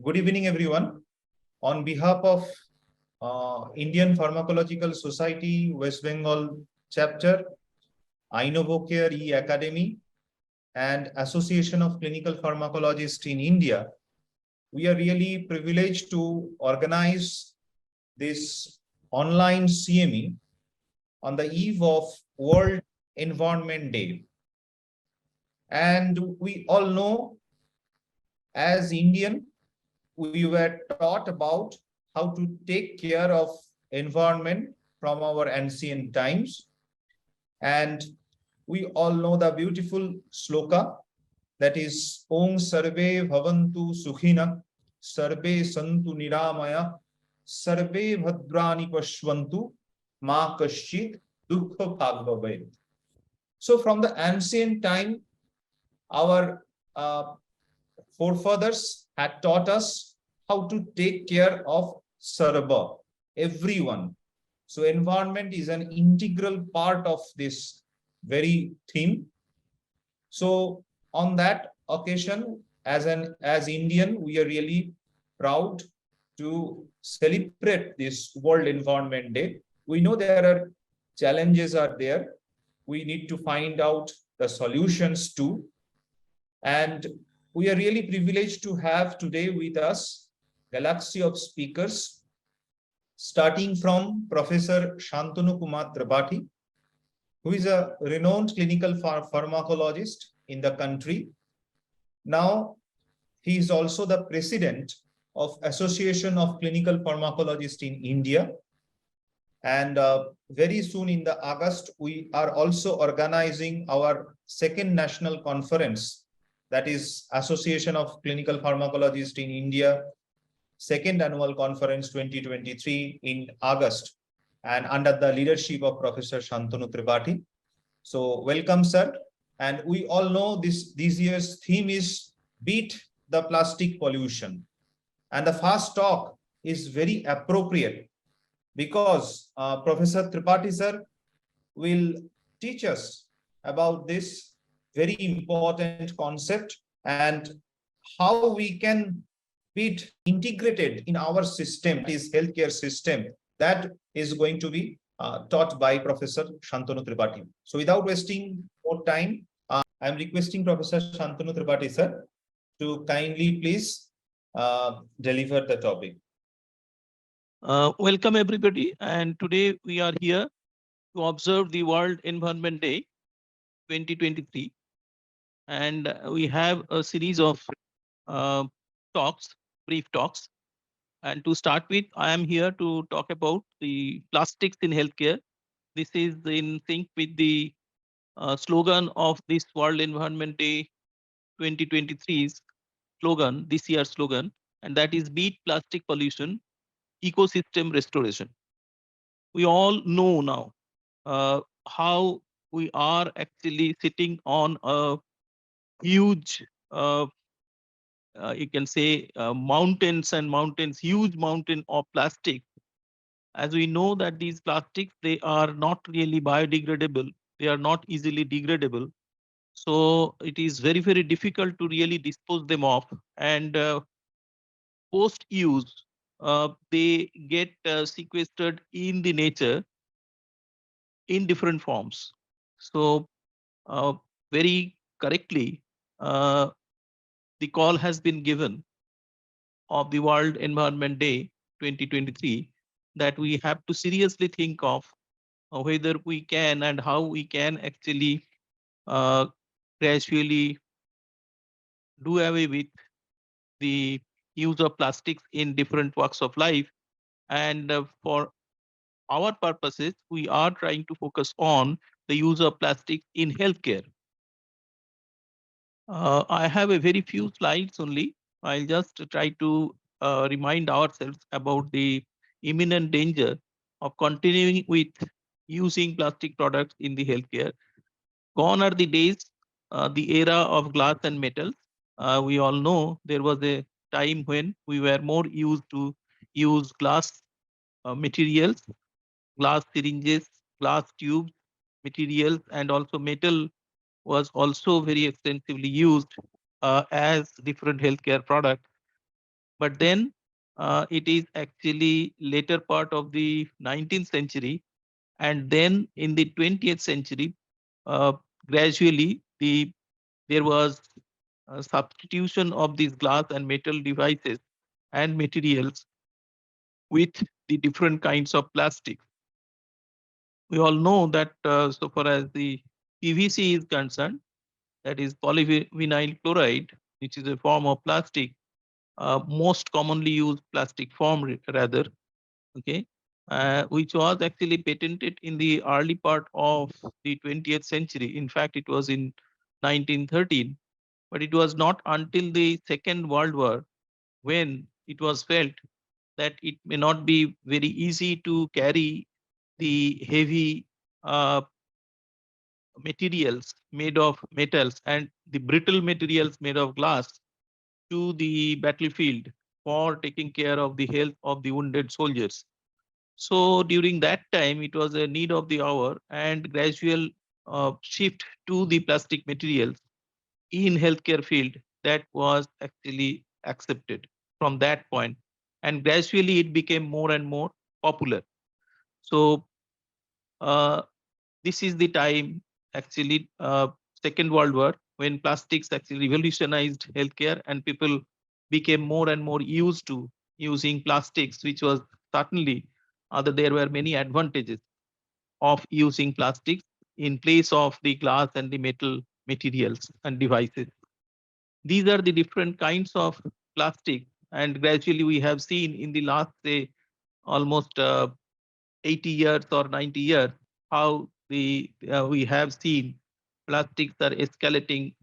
Good evening, everyone. On behalf of Indian Pharmacological Society, West Bengal chapter, Inovocare Academy, and Association of Clinical Pharmacologists in India, we are really privileged to organize this online CME on the eve of World Environment Day. And we all know, as Indian, we were taught about how to take care of environment from our ancient times. And we all know the beautiful sloka that is Om Sarve Bhavantu Sukhina, Sarve Santu Niramaya, Sarve Bhadrani Pashvantu, Ma Kashchit Dukha Bhagavait. So from the ancient time, our forefathers had taught us how to take care of Sarva, everyone. So environment is an integral part of this very theme. So on that occasion, as Indian, we are really proud to celebrate this World Environment Day. We know there are challenges are there. We need to find out the solutions too. And we are really privileged to have today with us galaxy of speakers, starting from Professor Shantanu Tripathi, who is a renowned clinical pharmacologist in the country. Now, he is also the president of Association of Clinical Pharmacologists in India. And very soon in the August, we are also organizing our second national conference, that is Association of Clinical Pharmacologists in India, second annual conference 2023 in August, and under the leadership of Professor Shantanu Tripathi. So welcome, sir. And we all know this year's theme is Beat the Plastic Pollution. And the first talk is very appropriate because Professor Tripathi, sir, will teach us about this very important concept and how we can be integrated in our system, this healthcare system, that is going to be taught by Professor Shantanu Tripathi. So without wasting more time, I'm requesting Professor Shantanu Tripathi, sir, to kindly please deliver the topic. Welcome everybody, and today we are here to observe the World Environment Day 2023, and we have a series of talks, brief talks. And to start with, I am here to talk about the plastics in healthcare. This is in sync with the slogan of this World Environment Day 2023's slogan, this year's slogan, and that is Beat Plastic Pollution, Ecosystem Restoration. We all know now how we are actually sitting on a huge, you can say, mountains and mountains, huge mountain of plastic. As we know that these plastics, they are not really biodegradable. They are not easily degradable. So it is very, very difficult to really dispose them off. And post-use, they get sequestered in the nature in different forms. So very correctly, the call has been given of the World Environment Day 2023 that we have to seriously think of whether we can and how we can actually gradually do away with the use of plastics in different walks of life. And for our purposes, we are trying to focus on the use of plastics in healthcare. I have a very few slides only. I'll just try to remind ourselves about the imminent danger of continuing with using plastic products in the healthcare. Gone are the days, the era of glass and metals. We all know there was a time when we were more used to use glass materials, glass syringes, glass tubes, materials, and also metal was also very extensively used as different healthcare products. But then it is actually later part of the 19th century, and then in the 20th century, uh, gradually there was a substitution of these glass and metal devices and materials with the different kinds of plastic. We all know that so far as the PVC is concerned, that is polyvinyl chloride, which is a form of plastic, most commonly used plastic form rather, okay, which was actually patented in the early part of the 20th century. In fact, it was in 1913, but it was not until the Second World War when it was felt that it may not be very easy to carry the heavy materials made of metals and the brittle materials made of glass to the battlefield for taking care of the health of the wounded soldiers. So during that time, it was a need of the hour, and gradual shift to the plastic materials in healthcare field that was actually accepted from that point, and gradually it became more and more popular. So uh, this is the time actually Second World War, when plastics actually revolutionized healthcare and people became more and more used to using plastics, which was certainly other there were many advantages of using plastics in place of the glass and the metal materials and devices. These are the different kinds of plastic, and gradually we have seen in the last say almost 80 years or 90 years how the we have seen plastics are escalating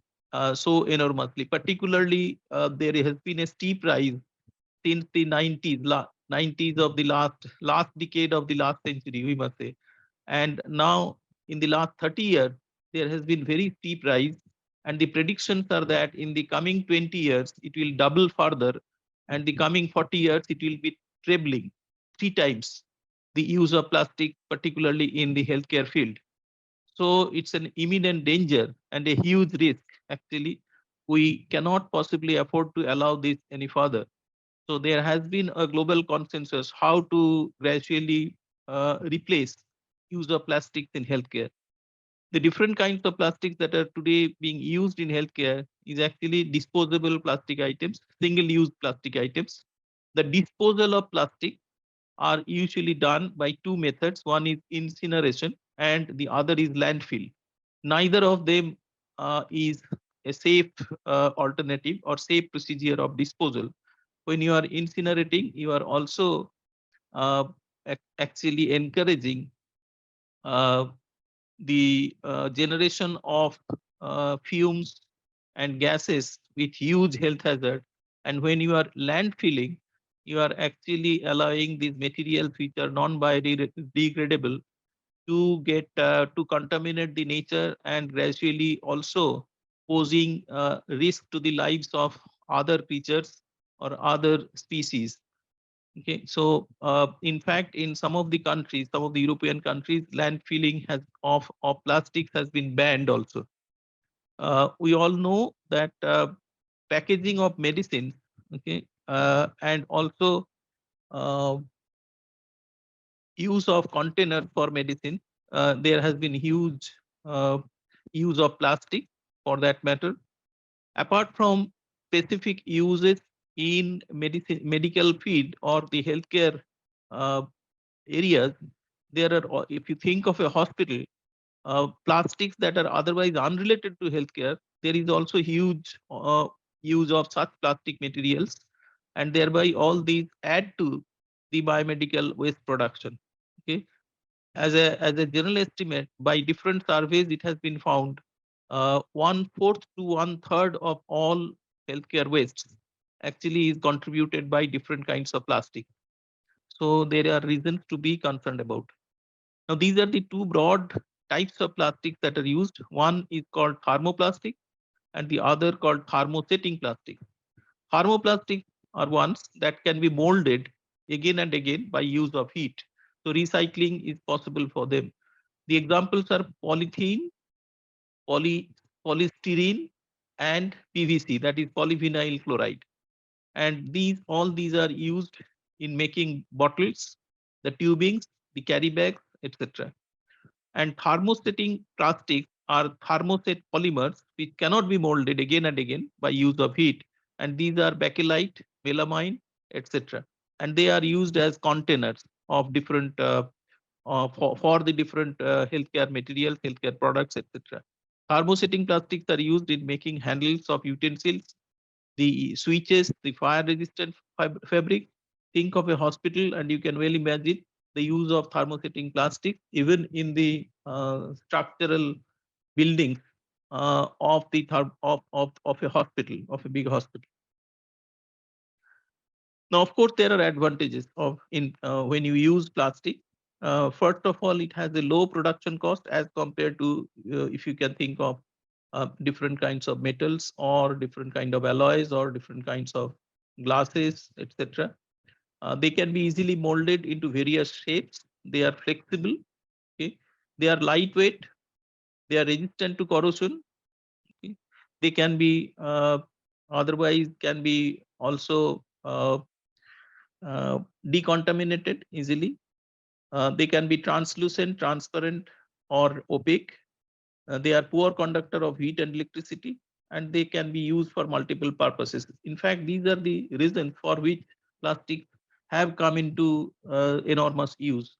so enormously. Particularly there has been a steep rise since the 90s of the last decade of the last century, we must say. And now in the last 30 years, there has been very steep rise. And the predictions are that in the coming 20 years, it will double further. And the coming 40 years, it will be trebling 3 times the use of plastic, particularly in the healthcare field. So it's an imminent danger and a huge risk. Actually, we cannot possibly afford to allow this any further. So there has been a global consensus how to gradually replace use of plastics in healthcare. The different kinds of plastics that are today being used in healthcare is actually disposable plastic items, single-use plastic items. The disposal of plastic are usually done by two methods. One is incineration and the other is landfill. Neither of them is a safe alternative or safe procedure of disposal. When you are incinerating, you are also uh, actually encouraging uh, the generation of fumes and gases with huge health hazard. And when you are landfilling, you are actually allowing these materials which are non-biodegradable to get to contaminate the nature and gradually also posing risk to the lives of other creatures or other species. Okay, so in fact, in some of the countries, some of the European countries, landfilling of plastics has been banned also. We all know that packaging of medicine, okay, and also uh, use of container for medicine, there has been huge uh, use of plastic for that matter. Apart from specific uses in medical field or the healthcare uh, areas, there are, if you think of a hospital, plastics that are otherwise unrelated to healthcare, there is also huge use of such plastic materials, and thereby all these add to the biomedical waste production. Okay, as a general estimate, by different surveys, it has been found 1/4 to 1/3 of all healthcare wastes actually is contributed by different kinds of plastic. So there are reasons to be concerned about. Now, these are the two broad types of plastics that are used. One is called thermoplastic and the other called thermosetting plastic. Thermoplastics are ones that can be molded again and again by use of heat. So recycling is possible for them. The examples are polythene, poly, polystyrene, and PVC, that is polyvinyl chloride. And all these are used in making bottles, the tubings, the carry bags, etc. And thermosetting plastics are thermoset polymers which cannot be molded again and again by use of heat. And these are bakelite, melamine, etc. And they are used as containers of different for the different healthcare materials, healthcare products, etc. Thermosetting plastics are used in making handles of utensils, the switches, the fire resistant fabric. Think of a hospital, and you can well imagine the use of thermosetting plastic even in the structural buildings of the of a hospital, of a big hospital. Now, of course, there are advantages of in when you use plastic. First of all, it has a low production cost as compared to if you can think of different kinds of metals or different kind of alloys or different kinds of glasses, etc. They can be easily molded into various shapes. They are flexible. Okay, they are lightweight. They are resistant to corrosion. Okay? They can be otherwise can be also decontaminated easily. They can be translucent, transparent, or opaque. They are poor conductor of heat and electricity, and they can be used for multiple purposes. In fact, these are the reasons for which plastics have come into enormous use.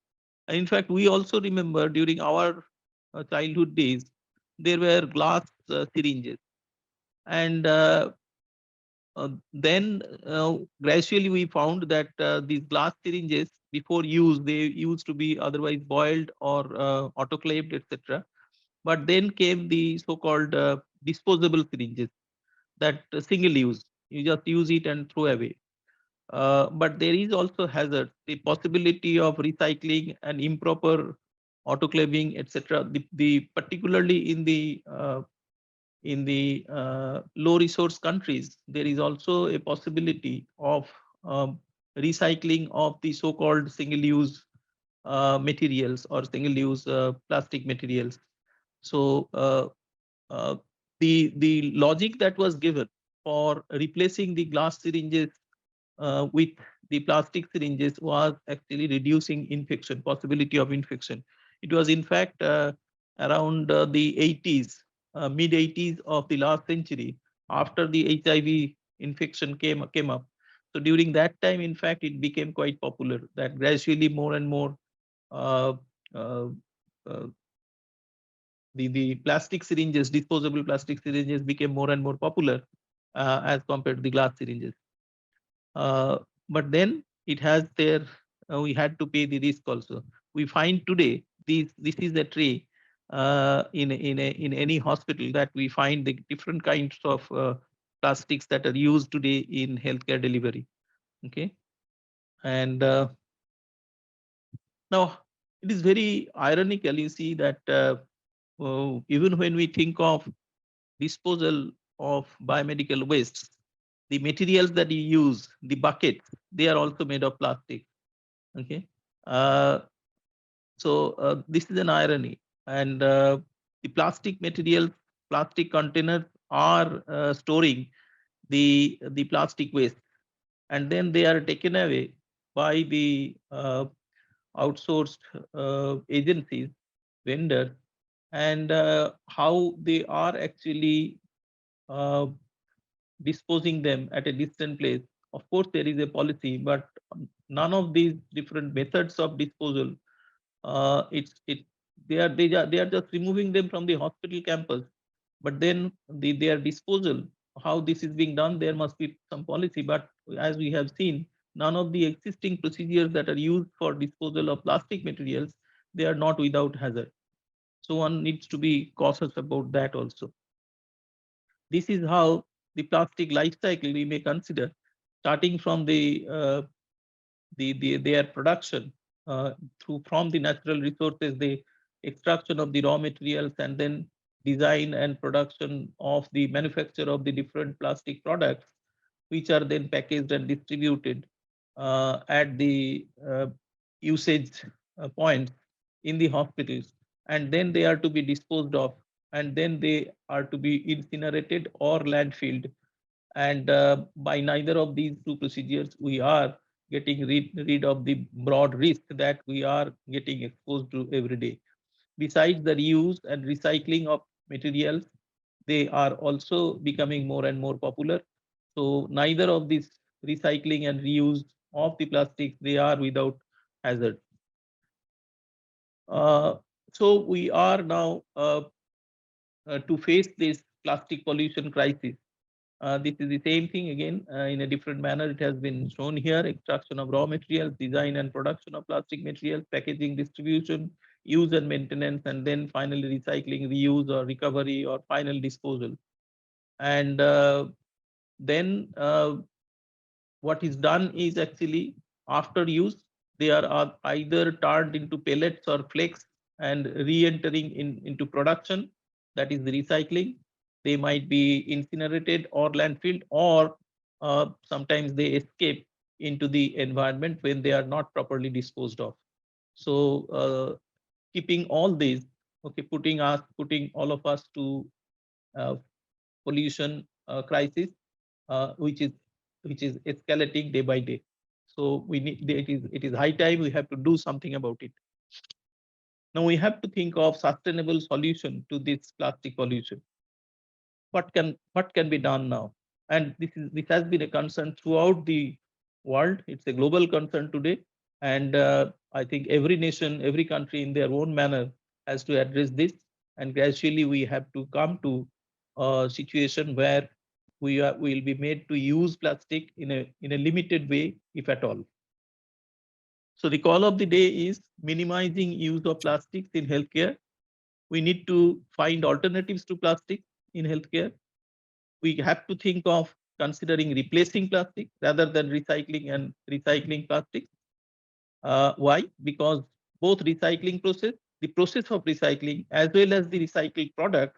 And in fact, we also remember during our childhood days, there were glass syringes. And then gradually we found that these glass syringes before use, they used to be otherwise boiled or autoclaved, etc. But then came the so-called disposable syringes that single use. You just use it and throw away. But there is also hazard, the possibility of recycling and improper autoclaving, etc. The particularly in the low resource countries, there is also a possibility of um, recycling of the so-called single-use materials or single-use plastic materials. So uh, the logic that was given for replacing the glass syringes with the plastic syringes was actually reducing infection, possibility of infection. It was in fact around the 80s, mid 80s of the last century, after the HIV infection came up. So during that time, in fact, it became quite popular that gradually more and more uh, uh, uh, the plastic syringes, disposable plastic syringes became more and more popular as compared to the glass syringes. But then it has their, we had to pay the risk also. We find today this is a tray in any hospital that we find the different kinds of plastics that are used today in healthcare delivery. Okay, and now it is very ironical. You see that even when we think of disposal of biomedical wastes, the materials that you use, the buckets, they are also made of plastic. Okay, uh, so this is an irony, and the plastic materials, plastic containers are storing the plastic waste, and then they are taken away by the outsourced agencies, vendors, and how they are actually uh, disposing them at a distant place. Of course, there is a policy, but none of these different methods of disposal, they are just removing them from the hospital campus. But then their disposal, how this is being done, there must be some policy. But as we have seen, none of the existing procedures that are used for disposal of plastic materials, they are not without hazard. So one needs to be cautious about that also. This is how the plastic life cycle we may consider, starting from their production through from the natural resources, the extraction of the raw materials, and then design and production of the manufacture of the different plastic products, which are then packaged and distributed at the usage points in the hospitals, and then they are to be disposed of, and then they are to be incinerated or landfilled And by neither of these two procedures, we are getting rid of the broad risk that we are getting exposed to every day. Besides the reuse and recycling of materials, they are also becoming more and more popular. So neither of these recycling and reuse of the plastics, they are without hazard. Uh, so we are now to face this plastic pollution crisis. This is the same thing again in a different manner. It has been shown here: extraction of raw materials, design and production of plastic materials, packaging, distribution, use and maintenance, and then finally recycling, reuse or recovery or final disposal. And then what is done is actually, after use, they are either turned into pellets or flakes and re-entering into production, that is the recycling. They might be incinerated or landfilled, or sometimes they escape into the environment when they are not properly disposed of. So keeping all these, okay, putting all of us to uh, pollution crisis, which is escalating day by day. So we need, it is high time we have to do something about it. Now we have to think of sustainable solution to this plastic pollution. What can be done now? And this has been a concern throughout the world. It's a global concern today, and I think every nation, every country in their own manner has to address this. And gradually we have to come to a situation where we will be made to use plastic in a limited way, if at all. So the call of the day is minimizing use of plastics in healthcare. We need to find alternatives to plastic in healthcare. We have to think of considering replacing plastic rather than recycling plastic. Why? Because both the process of recycling as well as the recycled product,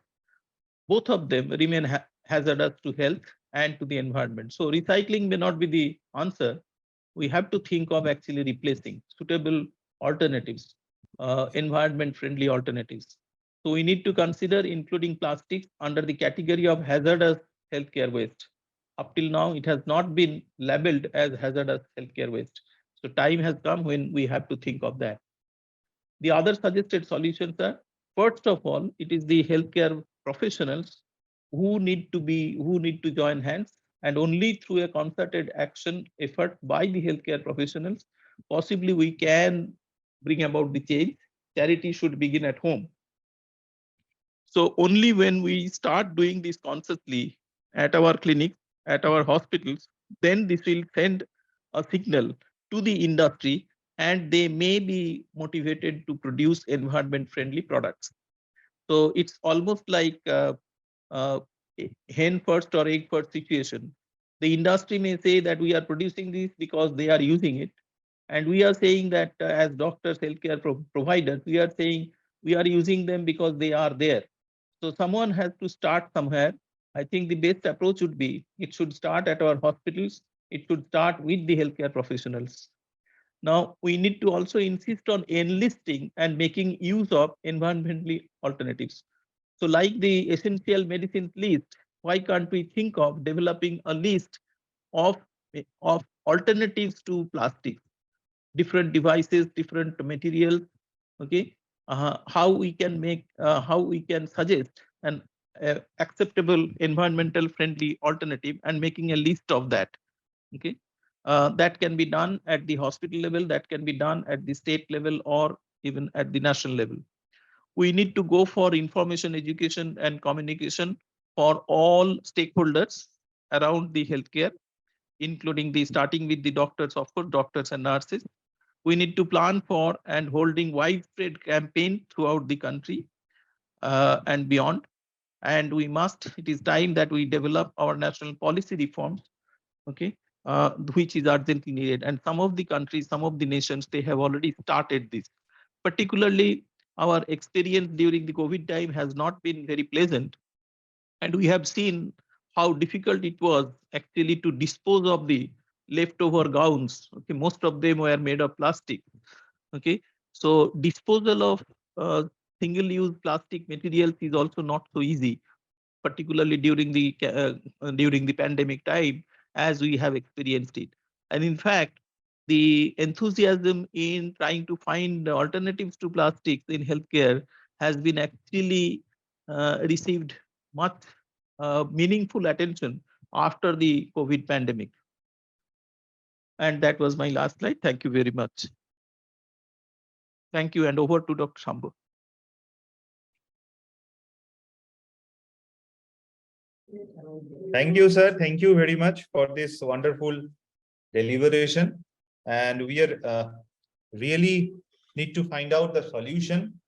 both of them remain hazardous to health and to the environment. So recycling may not be the answer. We have to think of actually replacing suitable alternatives, environment-friendly alternatives. So we need to consider including plastics under the category of hazardous healthcare waste. Up till now, it has not been labeled as hazardous healthcare waste. So time has come when we have to think of that. The other suggested solutions are, first of all, it is the healthcare professionals who need to join hands, and only through a concerted action effort by the healthcare professionals, possibly we can bring about the change. Charity should begin at home. So only when we start doing this consciously at our clinics, at our hospitals, then this will send a signal to the industry, and they may be motivated to produce environment friendly products. So it's almost like uh, hen first or egg first situation. The industry may say that we are producing this because they are using it, and we are saying that as doctors, healthcare providers, we are saying we are using them because they are there. So someone has to start somewhere. I think the best approach would be, it should start at our hospitals. It should start with the healthcare professionals. Now we need to also insist on enlisting and making use of environmentally alternatives. So like the essential medicines list, why can't we think of developing a list of, of alternatives to plastic, different devices, different materials, okay? How we can suggest an acceptable environmental friendly alternative, and making a list of that, okay? That can be done at the hospital level, that can be done at the state level, or even at the national level. We need to go for information, education, and communication for all stakeholders around the healthcare, including the starting with the doctors, of course, doctors and nurses. We need to plan for and holding widespread campaign throughout the country and beyond. And it is time that we develop our national policy reforms, okay, which is urgently needed. And some of the countries, some of the nations, they have already started this. Particularly, our experience during the COVID time has not been very pleasant, and we have seen how difficult it was actually to dispose of the leftover gowns. Okay, most of them were made of plastic. Okay, so disposal of single-use plastic materials is also not so easy. particularly during the pandemic time, as we have experienced it. And in fact, the enthusiasm in trying to find alternatives to plastics in healthcare has been actually received much meaningful attention after the COVID pandemic. And that was my last slide. Thank you very much. Thank you, and over to Dr. Shambo. Thank you, sir. Thank you very much for this wonderful deliberation. And we are really need to find out the solution.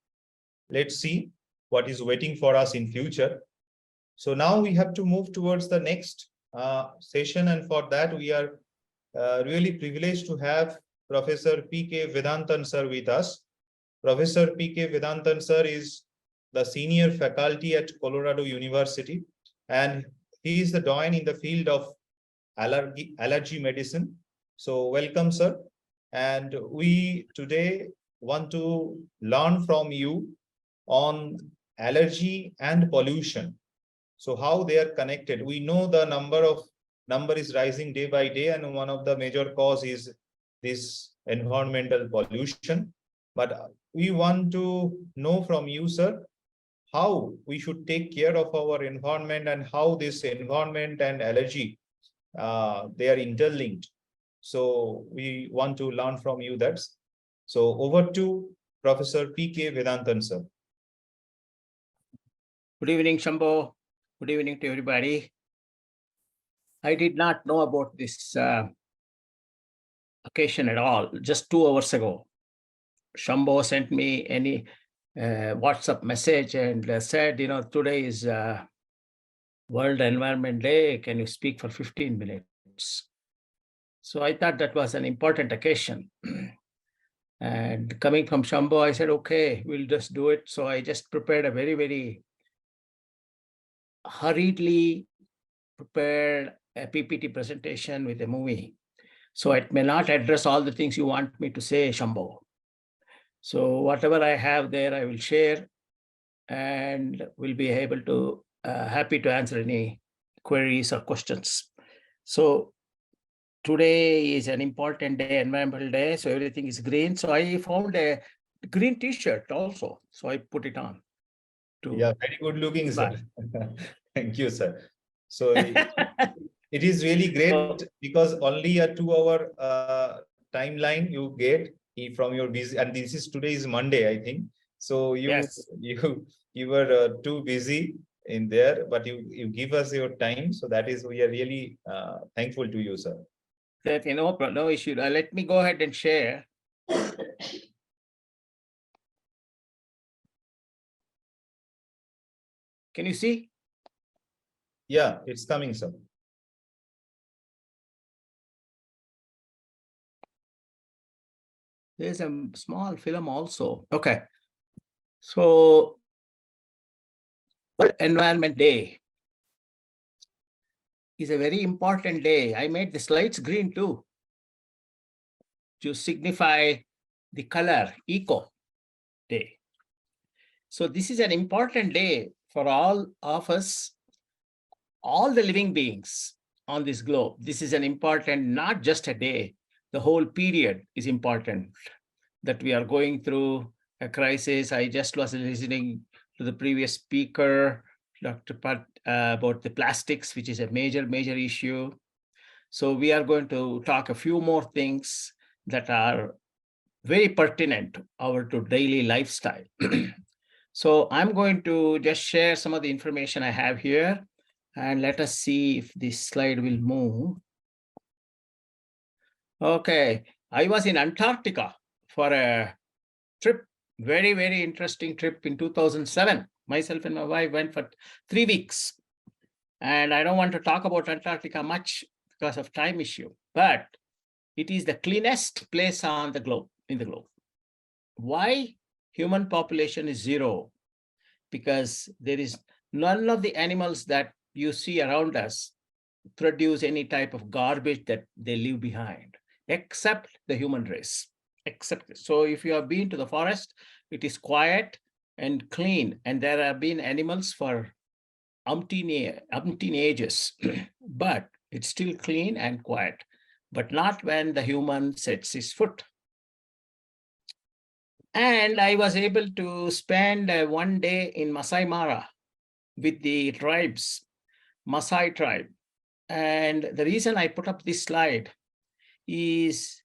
Let's see what is waiting for us in future. So now we have to move towards the next session. And for that, we are really privileged to have Professor P.K. Vedanthan sir with us. Professor P.K. Vedanthan sir is the senior faculty at Colorado University, and he is the doyen in the field of allergy medicine. So welcome, sir. And we today want to learn from you on allergy and pollution. So how they are connected. We know the number is rising day by day, and one of the major cause is this environmental pollution. But we want to know from you, sir, how we should take care of our environment and how this environment and allergy they are interlinked. So we want to learn from you that. So over to Professor P.K. Vedanthan, sir. Good evening, Shambo. Good evening to everybody. I did not know about this occasion at all. Just 2 hours ago, Shambo sent me any WhatsApp message and said, today is World Environment Day. Can you speak for 15 minutes? So I thought that was an important occasion. And coming from Shambo, I said, okay, we'll just do it. So I just prepared a very, very hurriedly prepared a PPT presentation with a movie. So it may not address all the things you want me to say, Shambo. So whatever I have there, I will share and will be able to, happy to answer any queries or questions. So today is an important day, Environmental Day, so everything is green. So I found a green t-shirt also. So I put it on. Yeah, very good looking, sir. Thank you, sir. So it is really great because only a 2-hour timeline you get from your busy, and this is today is Monday, I think. So you were too busy in there, but you give us your time. So that is, we are really thankful to you, sir. That no issue. Let me go ahead and share. Can you see? Yeah, it's coming, sir. There's a small film also. Okay. So, Environment Day is a very important day. I made the slides green too, to signify the color Eco Day. So this is an important day for all of us, all the living beings on this globe. This is an important, not just a day, the whole period is important that we are going through a crisis. I just was listening to the previous speaker, Dr. Pat, about the plastics, which is a major issue. So we are going to talk a few more things that are very pertinent to our daily lifestyle. So I'm going to just share some of the information I have here, and let us see if this slide will move. Okay, I was in Antarctica for a trip, very interesting trip in 2007. Myself and my wife went for 3 weeks. And I don't want to talk about Antarctica much because of time issue, but it is the cleanest place on the globe, in the globe. Why? Human population is 0, because there is none of the animals that you see around us produce any type of garbage that they leave behind, except the human race. So if you have been to the forest, it is quiet and clean, and there have been animals for umpteen ages, but it's still clean and quiet, but not when the human sets his foot. And I was able to spend one day in Masai Mara with the tribes, Masai tribe. And the reason I put up this slide is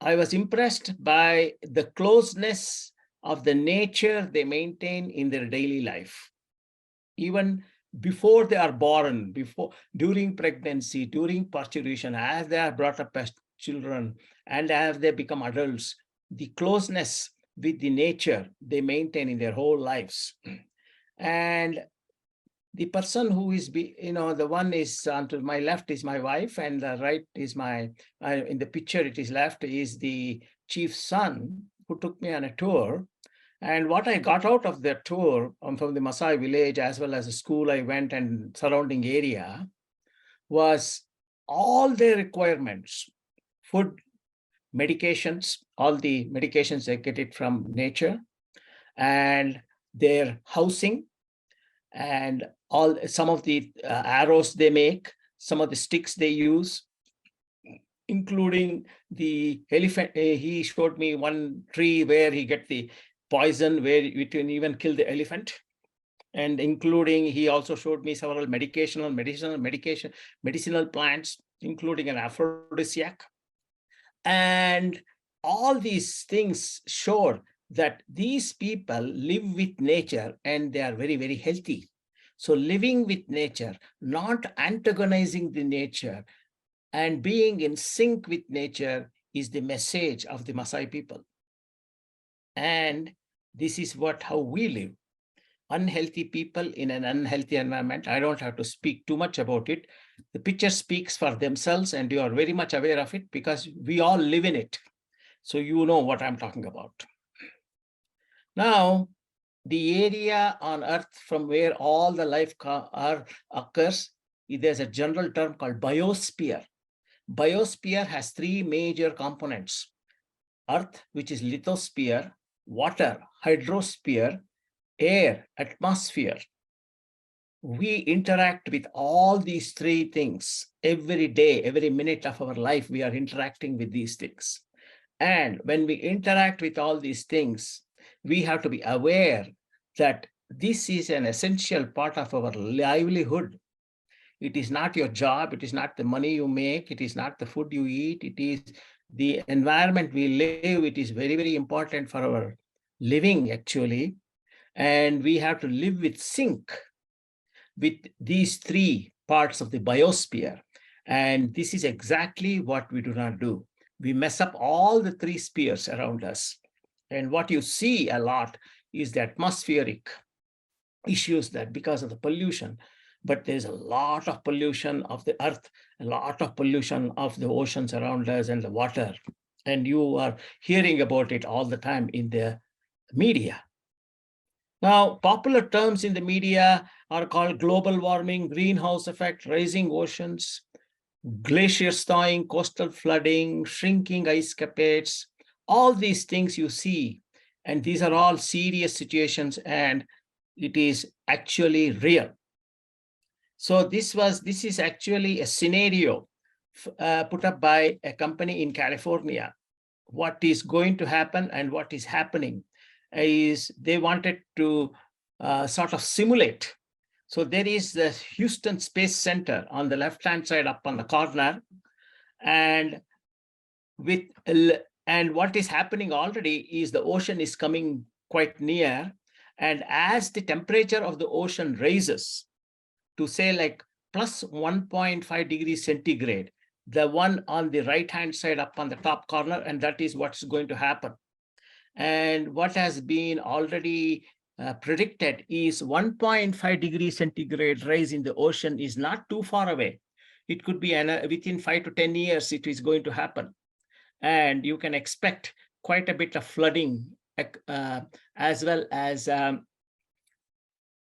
I was impressed by the closeness of the nature they maintain in their daily life. Even before they are born, during pregnancy, during parturition, as they are brought up as children, and as they become adults, the closeness with the nature they maintain in their whole lives. And the person who is, the one is to my left is my wife, and the right is in the picture it is left is the chief's son who took me on a tour. And what I got out of the tour from the Maasai village, as well as the school I went and surrounding area, was all their requirements, food, medications, all the medications they get it from nature, and their housing, and some of the arrows they make, some of the sticks they use, including the elephant. He showed me one tree where he get the poison where you can even kill the elephant. And including, he also showed me several medicinal plants, including an aphrodisiac. And all these things showed that these people live with nature and they are very, very healthy. So living with nature, not antagonizing the nature, and being in sync with nature is the message of the Maasai people. And this is how we live. Unhealthy people in an unhealthy environment. I don't have to speak too much about it. The picture speaks for themselves, and you are very much aware of it because we all live in it. So you know what I'm talking about. Now, the area on Earth from where all the life occurs, there's a general term called biosphere. Biosphere has three major components: Earth, which is lithosphere; water, hydrosphere; air, atmosphere. We interact with all these three things every day, every minute of our life. We are interacting with these things. And when we interact with all these things, we have to be aware that this is an essential part of our livelihood. It is not your job. It is not the money you make. It is not the food you eat. It is the environment we live. It is very, very important for our living, actually. And we have to live with sync with these three parts of the biosphere. And this is exactly what we do not do. We mess up all the three spheres around us. And what you see a lot is the atmospheric issues, that because of the pollution. But there's a lot of pollution of the earth, a lot of pollution of the oceans around us and the water. And you are hearing about it all the time in the media. Now, popular terms in the media are called global warming, greenhouse effect, rising oceans, glaciers thawing, coastal flooding, shrinking ice caps. All these things you see, and these are all serious situations, and it is actually real. So this is actually a scenario put up by a company in California. What is going to happen and what is happening is they wanted to sort of simulate. So there is the Houston Space Center on the left-hand side up on the corner, and what is happening already is the ocean is coming quite near, and as the temperature of the ocean raises to say like plus 1.5 degrees centigrade, the one on the right-hand side up on the top corner, and that is what's going to happen. And what has been already predicted is 1.5 degrees centigrade rise in the ocean is not too far away. It could be within 5 to 10 years, it is going to happen. And you can expect quite a bit of flooding as well as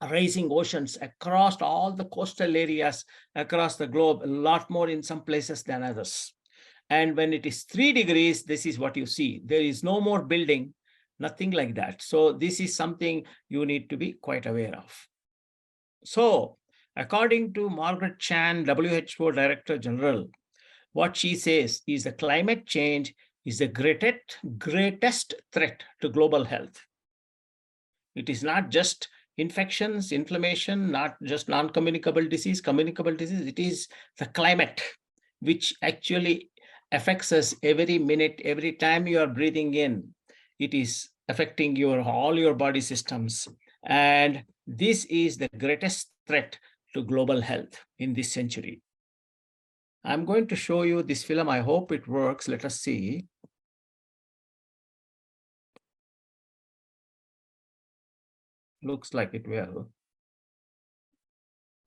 rising oceans across all the coastal areas across the globe, a lot more in some places than others. And when it is 3 degrees, this is what you see. There is no more building, nothing like that. So this is something you need to be quite aware of. So, according to Margaret Chan, WHO Director General, what she says is the climate change is the greatest threat to global health. It is not just infections, inflammation, not just non-communicable disease, communicable disease. It is the climate, which actually affects us every minute, every time you are breathing in. It is affecting all your body systems. And this is the greatest threat to global health in this century. I'm going to show you this film. I hope it works. Let us see. Looks like it will.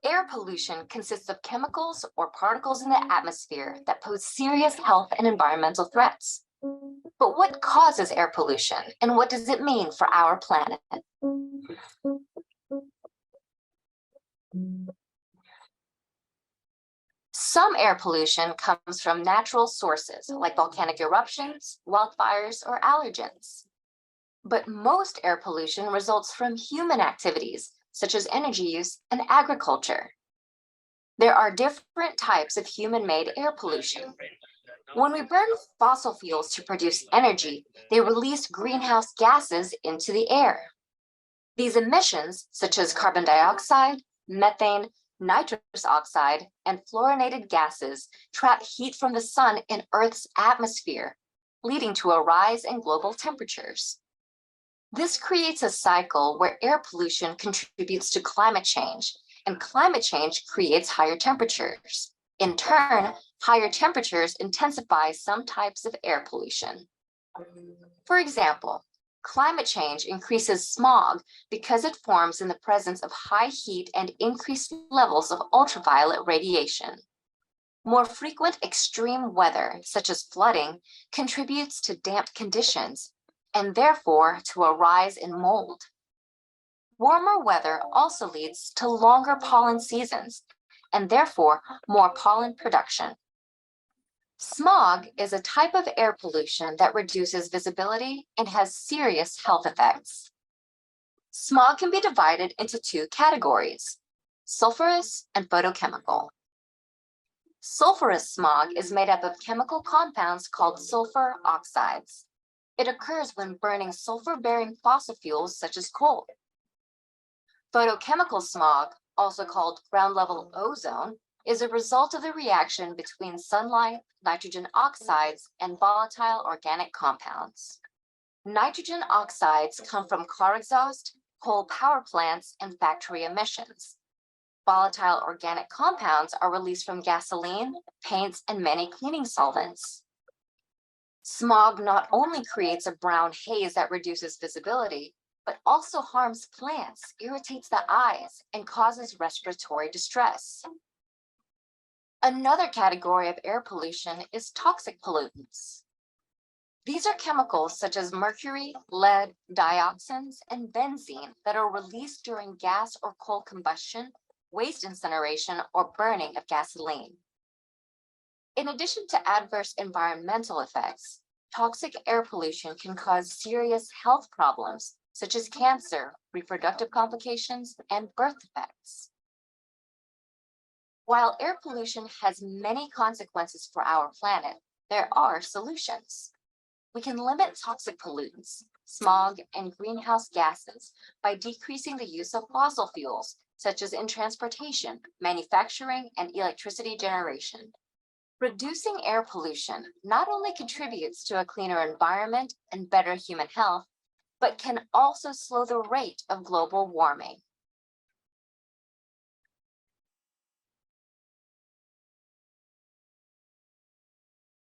Air pollution consists of chemicals or particles in the atmosphere that pose serious health and environmental threats. But what causes air pollution, and what does it mean for our planet? Some air pollution comes from natural sources like volcanic eruptions, wildfires, or allergens. But most air pollution results from human activities, such as energy use and agriculture. There are different types of human-made air pollution. When we burn fossil fuels to produce energy, they release greenhouse gases into the air. These emissions, such as carbon dioxide, methane, nitrous oxide, and fluorinated gases, trap heat from the sun in Earth's atmosphere, leading to a rise in global temperatures. This creates a cycle where air pollution contributes to climate change, and climate change creates higher temperatures. In turn, higher temperatures intensify some types of air pollution. For example, climate change increases smog because it forms in the presence of high heat and increased levels of ultraviolet radiation. More frequent extreme weather, such as flooding, contributes to damp conditions and therefore to a rise in mold. Warmer weather also leads to longer pollen seasons and therefore more pollen production. Smog is a type of air pollution that reduces visibility and has serious health effects. Smog can be divided into two categories: sulfurous and photochemical. Sulfurous smog is made up of chemical compounds called sulfur oxides. It occurs when burning sulfur-bearing fossil fuels such as coal. Photochemical smog, also called ground-level ozone, is a result of the reaction between sunlight, nitrogen oxides, and volatile organic compounds. Nitrogen oxides come from car exhaust, coal power plants, and factory emissions. Volatile organic compounds are released from gasoline, paints, and many cleaning solvents. Smog not only creates a brown haze that reduces visibility, but also harms plants, irritates the eyes, and causes respiratory distress. Another category of air pollution is toxic pollutants. These are chemicals such as mercury, lead, dioxins, and benzene that are released during gas or coal combustion, waste incineration, or burning of gasoline. In addition to adverse environmental effects, toxic air pollution can cause serious health problems such as cancer, reproductive complications, and birth defects. While air pollution has many consequences for our planet, there are solutions. We can limit toxic pollutants, smog, and greenhouse gases by decreasing the use of fossil fuels, such as in transportation, manufacturing, and electricity generation. Reducing air pollution not only contributes to a cleaner environment and better human health, but can also slow the rate of global warming.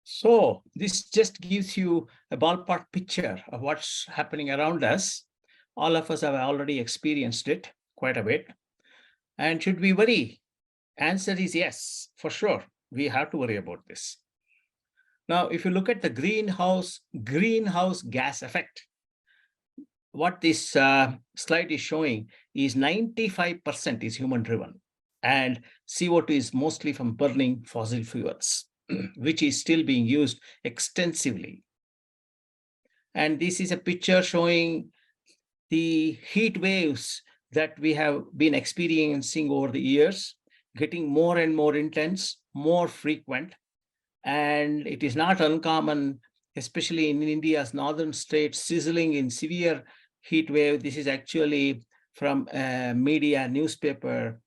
So this just gives you a ballpark picture of what's happening around us. All of us have already experienced it quite a bit. And should we worry? Answer is yes, for sure. We have to worry about this. Now, if you look at the greenhouse gas effect, what this slide is showing is 95% is human driven, and CO2 is mostly from burning fossil fuels, which is still being used extensively. And this is a picture showing the heat waves that we have been experiencing over the years, getting more and more intense, more frequent. And it is not uncommon, especially in India's northern states, sizzling in severe heat wave. This is actually from a media newspaper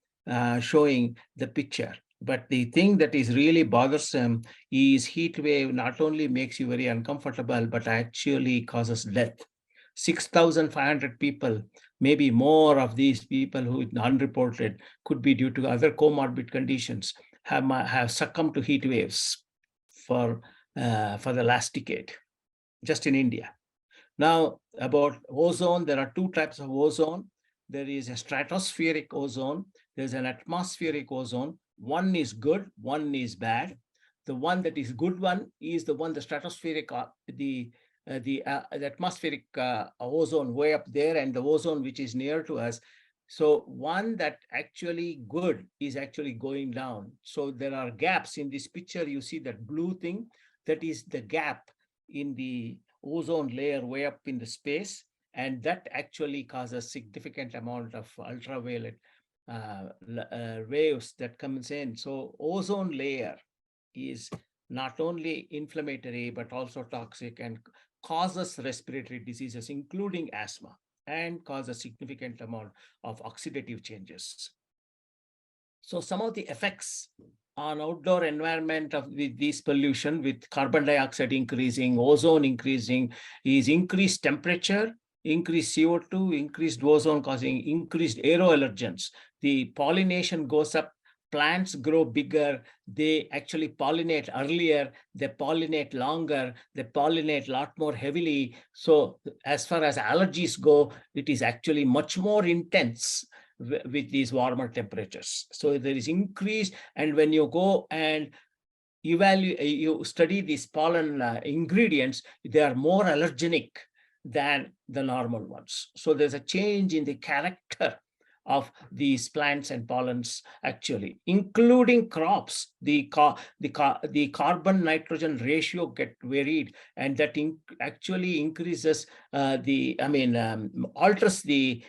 showing the picture. But the thing that is really bothersome is heat wave not only makes you very uncomfortable, but actually causes death. 6,500 people, maybe more of these people who unreported, could be due to other comorbid conditions, have succumbed to heat waves for the last decade, just in India. Now, about ozone, there are two types of ozone. There is a stratospheric ozone. There's an atmospheric ozone. One is good, one is bad. The one that is good one is the one, the stratospheric, the atmospheric ozone way up there, and the ozone which is near to us. So one that actually good is actually going down. So there are gaps in this picture. You see that blue thing, that is the gap in the ozone layer way up in the space. And that actually causes significant amount of ultraviolet waves that comes in. So ozone layer is not only inflammatory, but also toxic and causes respiratory diseases, including asthma, and cause a significant amount of oxidative changes. So some of the effects on outdoor environment of this pollution, with carbon dioxide increasing, ozone increasing, is increased temperature, increased CO2, increased ozone causing increased aeroallergens. The pollination goes up, plants grow bigger, they actually pollinate earlier, they pollinate longer, they pollinate a lot more heavily. So as far as allergies go, it is actually much more intense with these warmer temperatures. So there is increase, and when you go and you study these pollen ingredients, they are more allergenic than the normal ones. So there's a change in the character of these plants and pollens, actually, including crops. The carbon nitrogen ratio get varied, and that actually increases alters the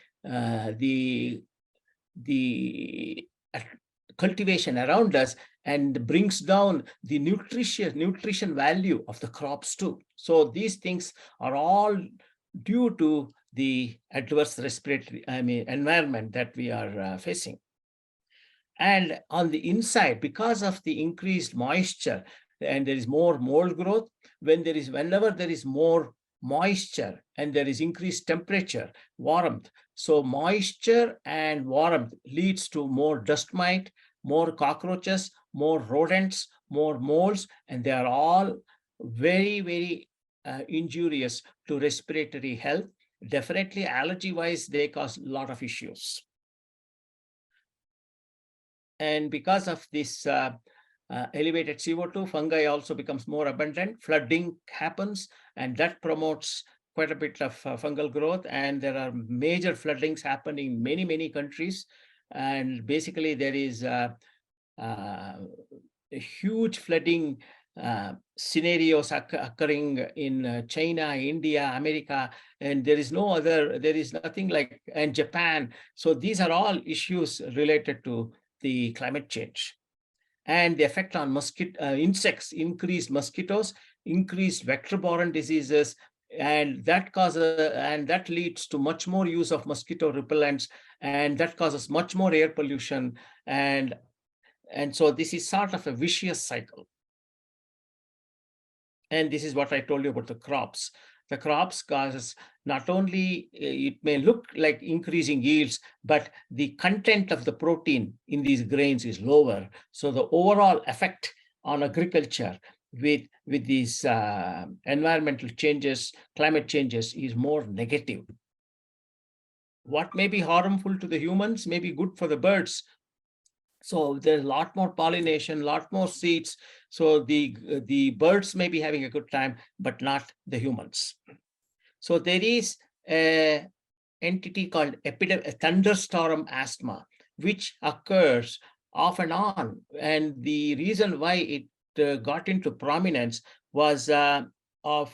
cultivation around us, and brings down the nutrition value of the crops too. So these things are all due to the adverse respiratory environment that we are facing. And on the inside, because of the increased moisture, and there is more mold growth, whenever there is more moisture and there is increased temperature, warmth. So moisture and warmth leads to more dust mite, more cockroaches, more rodents, more molds, and they are all very, very injurious to respiratory health. Definitely allergy-wise, they cause a lot of issues. And because of this elevated CO2, fungi also becomes more abundant, flooding happens, and that promotes quite a bit of fungal growth. And there are major floodings happening in many, many countries. And basically there is a huge flooding scenarios occurring in China, India, America, and there is nothing like, and Japan. So these are all issues related to the climate change. And the effect on insects, increased mosquitoes, increased vector-borne diseases, and that leads to much more use of mosquito repellents, and that causes much more air pollution, and so this is sort of a vicious cycle. And this is what I told you about the crops. The crops causes not only, it may look like increasing yields, but the content of the protein in these grains is lower. So the overall effect on agriculture with these environmental changes, climate changes, is more negative. What may be harmful to the humans may be good for the birds. So there's a lot more pollination, a lot more seeds. So the birds may be having a good time, but not the humans. So there is an entity called thunderstorm asthma, which occurs off and on. And the reason why it got into prominence was of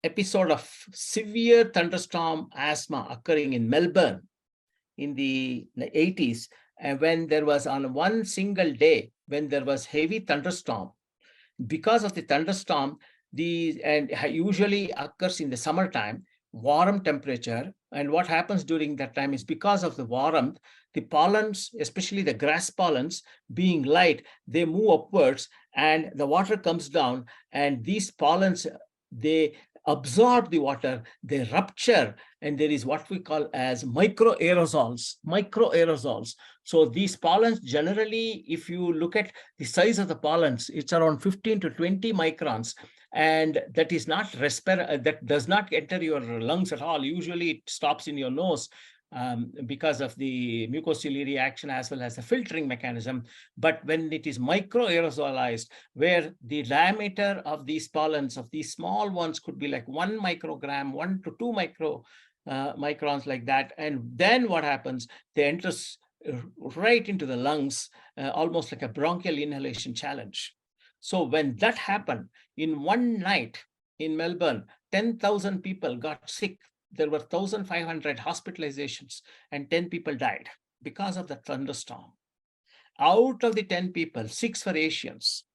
episode of severe thunderstorm asthma occurring in Melbourne in the 80s, and when there was on one single day, when there was heavy thunderstorm, because of the thunderstorm, and usually occurs in the summertime, warm temperature. And what happens during that time is because of the warmth, the pollens, especially the grass pollens being light, they move upwards and the water comes down, and these pollens, they absorb the water, they rupture, and there is what we call as microaerosols. So these pollens generally, if you look at the size of the pollens, it's around 15 to 20 microns, and that is not that does not enter your lungs at all. Usually it stops in your nose because of the mucociliary action as well as the filtering mechanism. But when it is microaerosolized, where the diameter of these pollens, of these small ones, could be like 1 microgram, 1 to 2 microns like that, and then what happens, they enter right into the lungs, almost like a bronchial inhalation challenge. So when that happened, in one night in Melbourne, 10,000 people got sick. There were 1,500 hospitalizations and 10 people died because of the thunderstorm. Out of the 10 people, 6 were Asians.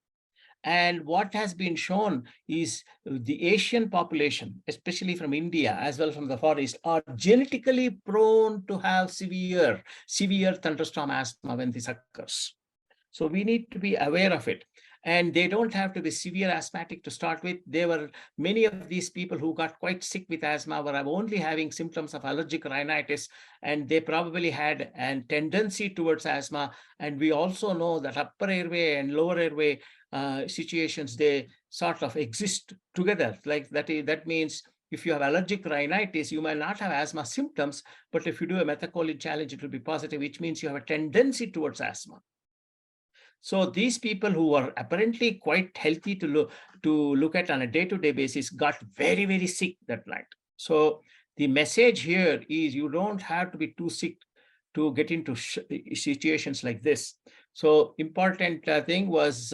And what has been shown is the Asian population, especially from India as well from the Far East, are genetically prone to have severe thunderstorm asthma when this occurs. So we need to be aware of it. And they don't have to be severe asthmatic to start with. There were many of these people who got quite sick with asthma were only having symptoms of allergic rhinitis, and they probably had a tendency towards asthma. And we also know that upper airway and lower airway situations, they sort of exist together. Like that means if you have allergic rhinitis, you might not have asthma symptoms, but if you do a methacholine challenge, it will be positive, which means you have a tendency towards asthma. So these people who are apparently quite healthy to look at on a day-to-day basis got very, very sick that night. So the message here is you don't have to be too sick to get into situations like this. So important thing was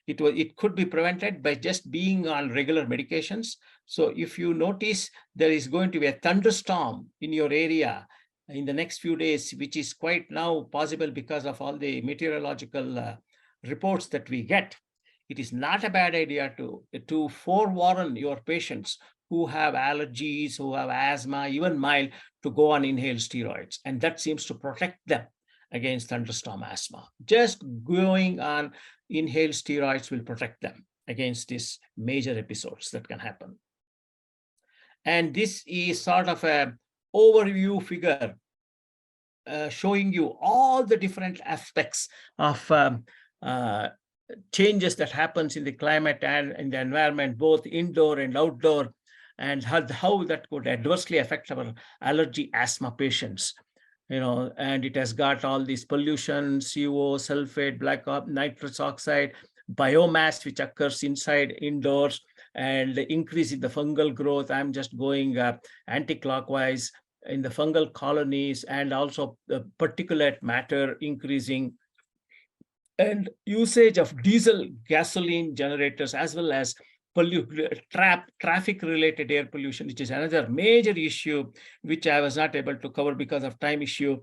it could be prevented by just being on regular medications. So if you notice there is going to be a thunderstorm in your area in the next few days, which is quite now possible because of all the meteorological reports that we get, it is not a bad idea to forewarn your patients who have allergies, who have asthma, even mild, to go on inhaled steroids. And that seems to protect them against thunderstorm asthma. Just going on inhaled steroids will protect them against these major episodes that can happen. And this is sort of an overview figure showing you all the different aspects of changes that happens in the climate and in the environment, both indoor and outdoor, and how that could adversely affect our allergy asthma patients. And it has got all these pollution, CO, sulfate, black nitrous oxide, biomass which occurs indoors, and increase in the fungal growth. I'm just going anti-clockwise in the fungal colonies, and also the particulate matter increasing, and usage of diesel gasoline generators, as well as traffic related air pollution, which is another major issue which I was not able to cover because of time issue.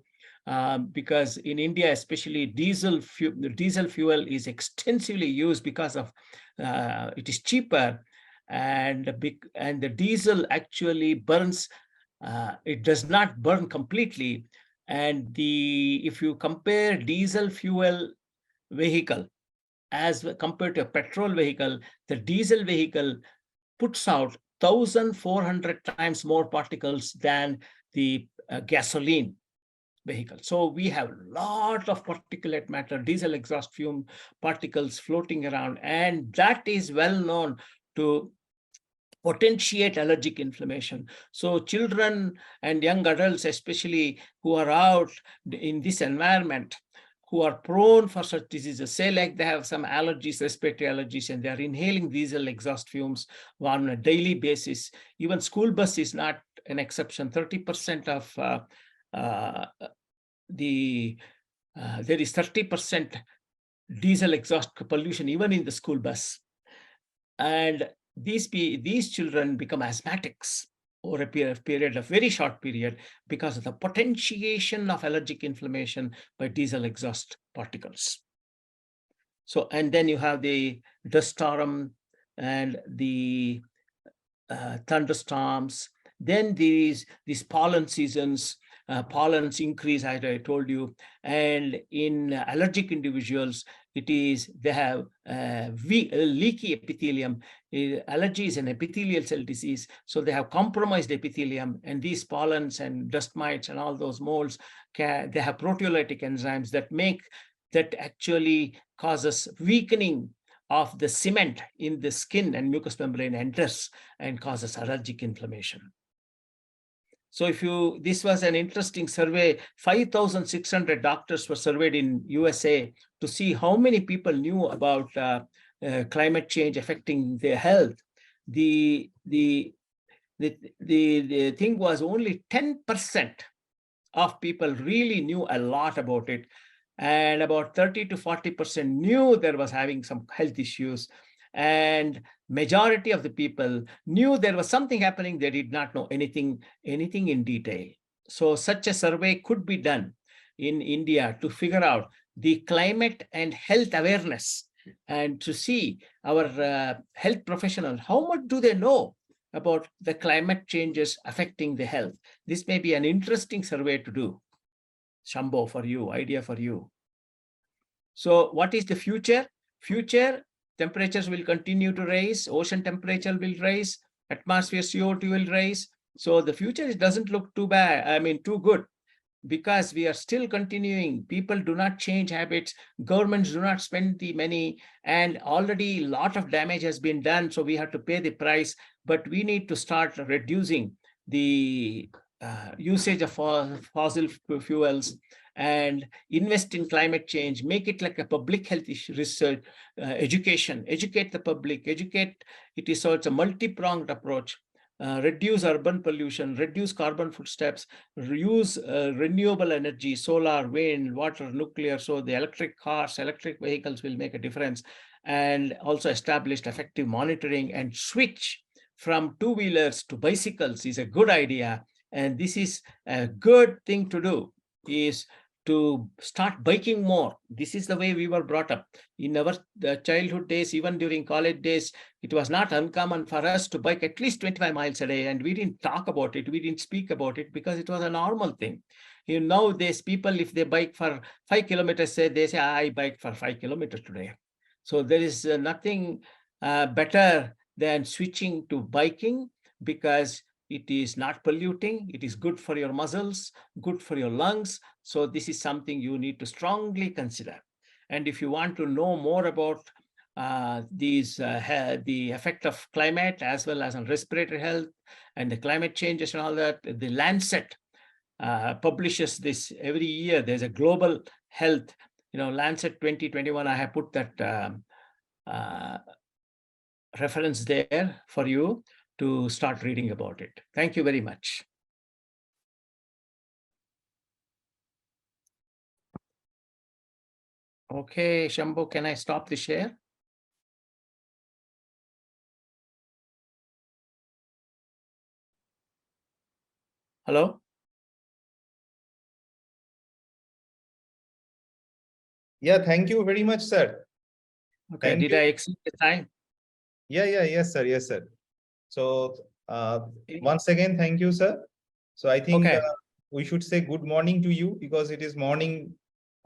Because in India, especially diesel fuel is extensively used because of it is cheaper, and the diesel actually burns. It does not burn completely, and if you compare diesel fuel vehicle as compared to a petrol vehicle, the diesel vehicle puts out 1,400 times more particles than the gasoline vehicle. So we have a lot of particulate matter, diesel exhaust fume particles floating around, and that is well known to potentiate allergic inflammation. So children and young adults, especially who are out in this environment, who are prone for such diseases, say like they have some allergies, respiratory allergies, and they are inhaling diesel exhaust fumes on a daily basis. Even school bus is not an exception. 30% of there is 30% diesel exhaust pollution even in the school bus. And these children become asthmatics over a period of very short period because of the potentiation of allergic inflammation by diesel exhaust particles. So, and then you have the dust storm and the thunderstorms. Then these pollen seasons, pollens increase, as I told you. And in allergic individuals, they have leaky epithelium. Allergy is an epithelial cell disease, so they have compromised epithelium, and these pollens and dust mites and all those molds, they have proteolytic enzymes that actually causes weakening of the cement in the skin, and mucous membrane enters and causes allergic inflammation. So this was an interesting survey. 5,600 doctors were surveyed in USA to see how many people knew about climate change affecting their health. The thing was only 10% of people really knew a lot about it, and about 30 to 40% knew there was having some health issues, and majority of the people knew there was something happening. They did not know anything in detail. So such a survey could be done in India to figure out the climate and health awareness, and to see our health professionals, how much do they know about the climate changes affecting the health. This may be an interesting survey to do. Shambo, for you, idea for you. So what is the future? Future, temperatures will continue to rise, ocean temperature will rise, atmosphere CO2 will rise. So the future doesn't look too bad, too good, because we are still continuing. People do not change habits, governments do not spend the money, and already a lot of damage has been done, so we have to pay the price. But we need to start reducing the usage of fossil fuels and invest in climate change, make it like a public health research, education, educate the public, so it's a multi-pronged approach. Reduce urban pollution, reduce carbon footsteps, use renewable energy, solar, wind, water, nuclear. So the electric cars, electric vehicles will make a difference, and also established effective monitoring, and switch from two-wheelers to bicycles is a good idea. And this is a good thing to do, is to start biking more. This is the way we were brought up. In our childhood days, even during college days, it was not uncommon for us to bike at least 25 miles a day, and we didn't talk about it, we didn't speak about it, because it was a normal thing. Nowadays, people, if they bike for 5 kilometers, they say, I bike for 5 kilometers today. So there is nothing better than switching to biking, because it is not polluting, it is good for your muscles, good for your lungs. So this is something you need to strongly consider. And if you want to know more about the effect of climate, as well as on respiratory health and the climate changes and all that, the Lancet publishes this every year. There's a global health, Lancet 2021. I have put that reference there for you to start reading about it. Thank you very much. Okay, Shambo, can I stop the share? Hello? Yeah, thank you very much, sir. Okay, Thank did you. I exceed the time? Yes, sir. So once again, thank you, sir. So I think we should say good morning to you, because it is morning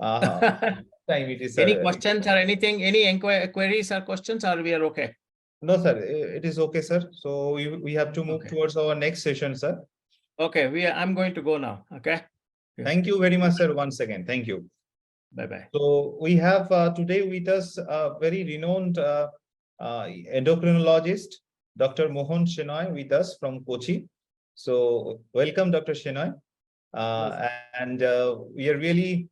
time. It is. Any questions or anything? Any queries or questions, or we are okay? No, sir. It is okay, sir. So we have to move towards our next session, sir. Okay, I'm going to go now. Okay. Thank you very much, sir. Once again, thank you. Bye-bye. So we have today with us a very renowned endocrinologist, Dr. Mohan Shenoy, with us from Kochi. So welcome, Dr. Shenoy. And we are really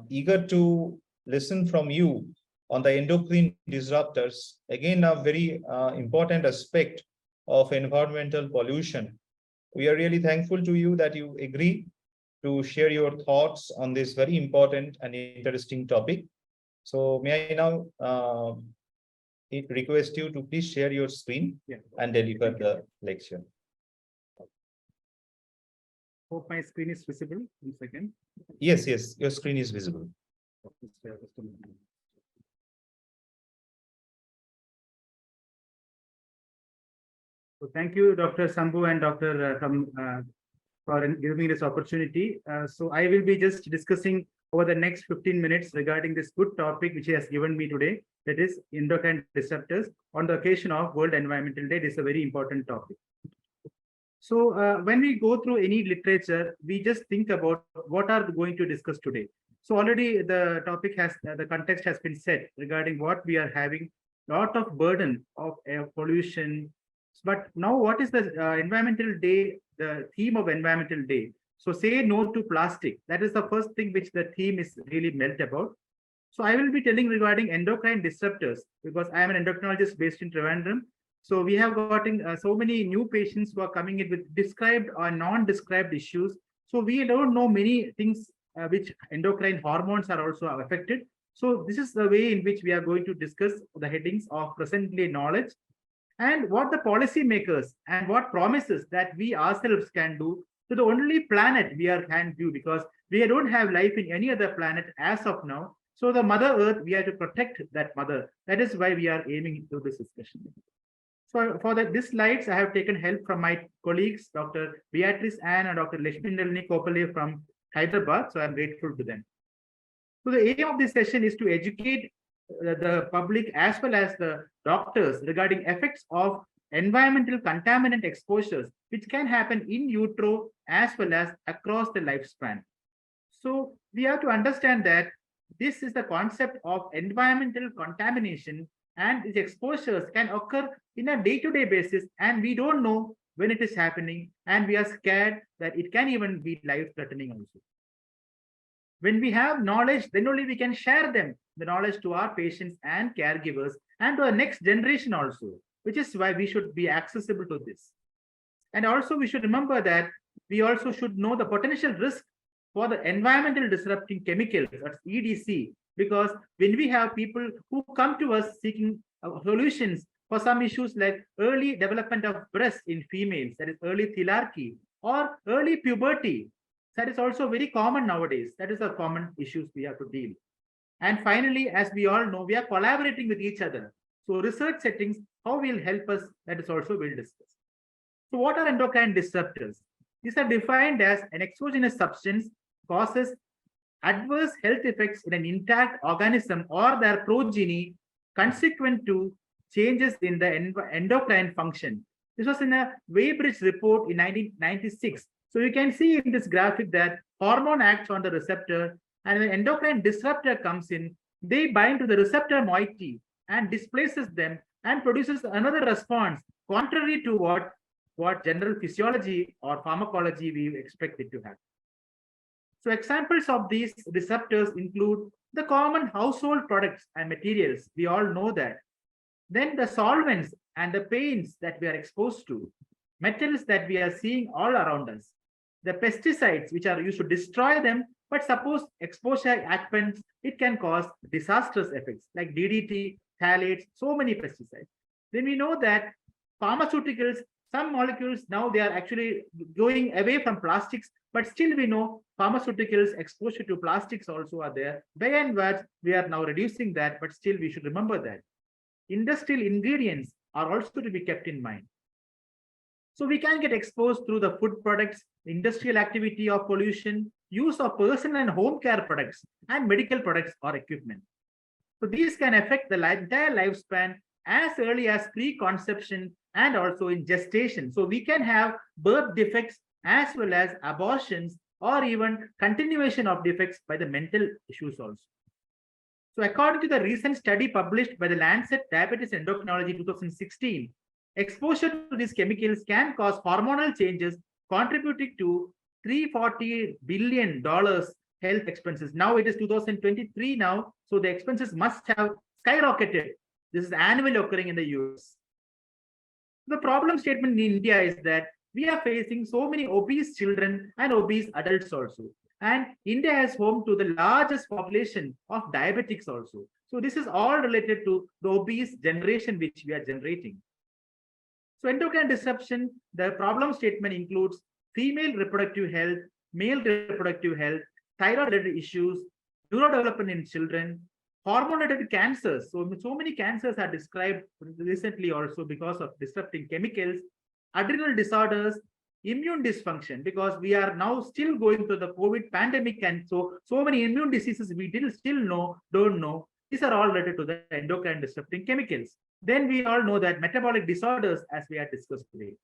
eager to listen from you on the endocrine disruptors. Again, a very important aspect of environmental pollution. We are really thankful to you that you agree to share your thoughts on this very important and interesting topic. So may I now request you to please share your screen and deliver the lecture. Hope my screen is visible. 1 second. Yes, your screen is visible. Just a moment. So thank you, Dr. Shambo and Dr. for giving me this opportunity. So I will be just discussing over the next 15 minutes regarding this good topic which he has given me today, that is endocrine disruptors on the occasion of World Environmental Day. This is a very important topic. So when we go through any literature, we just think about what are we going to discuss today. So already the topic has, the context has been set regarding what we are having, lot of burden of air pollution. But now what is the environmental day, the theme of environmental day? So say no to plastic. That is the first thing which the theme is really meant about. So I will be telling regarding endocrine disruptors because I am an endocrinologist based in Trivandrum. So we have gotten so many new patients who are coming in with described or non-described issues. So we don't know many things which endocrine hormones are also affected. So this is the way in which we are going to discuss the headings of present day knowledge and what the policy makers and what promises that we ourselves can do to the only planet we can do, because we don't have life in any other planet as of now. So the Mother Earth, we have to protect that mother. That is why we are aiming into this discussion. So for these slides, I have taken help from my colleagues, Dr. Beatrice Ann and Dr. Lakshmindralini Kopale from Hyderabad. So I'm grateful to them. So the aim of this session is to educate the public as well as the doctors regarding effects of environmental contaminant exposures, which can happen in utero as well as across the lifespan. So we have to understand that this is the concept of environmental contamination, and these exposures can occur in a day-to-day basis, and we don't know when it is happening, and we are scared that it can even be life-threatening also. When we have knowledge, then only we can share them, the knowledge to our patients and caregivers and to the next generation also, which is why we should be accessible to this. And also we should remember that we also should know the potential risk for the environmental disrupting chemicals, that's EDC, because when we have people who come to us seeking solutions for some issues like early development of breast in females, that is early thelarchy, or early puberty, that is also very common nowadays. That is the common issues we have to deal. And finally, as we all know, we are collaborating with each other. So research settings, how will help us, that is also we'll discuss. So what are endocrine disruptors? These are defined as an exogenous substance causes adverse health effects in an intact organism or their progeny consequent to changes in the endocrine function. This was in a Weybridge report in 1996. So you can see in this graphic that hormone acts on the receptor, and when endocrine disruptor comes in, they bind to the receptor moiety and displaces them and produces another response contrary to what general physiology or pharmacology we expect it to have. So examples of these disruptors include the common household products and materials. We all know that. Then the solvents and the paints that we are exposed to, metals that we are seeing all around us, the pesticides which are used to destroy them, but suppose exposure happens, it can cause disastrous effects like DDT, phthalates, so many pesticides. Then we know that pharmaceuticals, some molecules now they are actually going away from plastics, but still we know pharmaceuticals exposure to plastics also are there. By and large, we are now reducing that, but still we should remember that. Industrial ingredients are also to be kept in mind. So we can get exposed through the food products, industrial activity of pollution, use of personal and home care products, and medical products or equipment. So these can affect the entire lifespan as early as pre-conception and also in gestation. So we can have birth defects as well as abortions or even continuation of defects by the mental issues also. So according to the recent study published by the Lancet Diabetes Endocrinology 2016, exposure to these chemicals can cause hormonal changes contributing to $340 billion health expenses. Now it is 2023 now, so the expenses must have skyrocketed. This is annually occurring in the US. The problem statement in India is that we are facing so many obese children and obese adults also. And India is home to the largest population of diabetics also. So this is all related to the obese generation which we are generating. So endocrine disruption, the problem statement includes female reproductive health, male reproductive health, thyroid-related issues, neurodevelopment in children, hormone-related cancers. So many cancers are described recently also because of disrupting chemicals, adrenal disorders, immune dysfunction, because we are now still going through the COVID pandemic, and so many immune diseases we don't know. These are all related to the endocrine disrupting chemicals. Then we all know that metabolic disorders, as we had discussed today.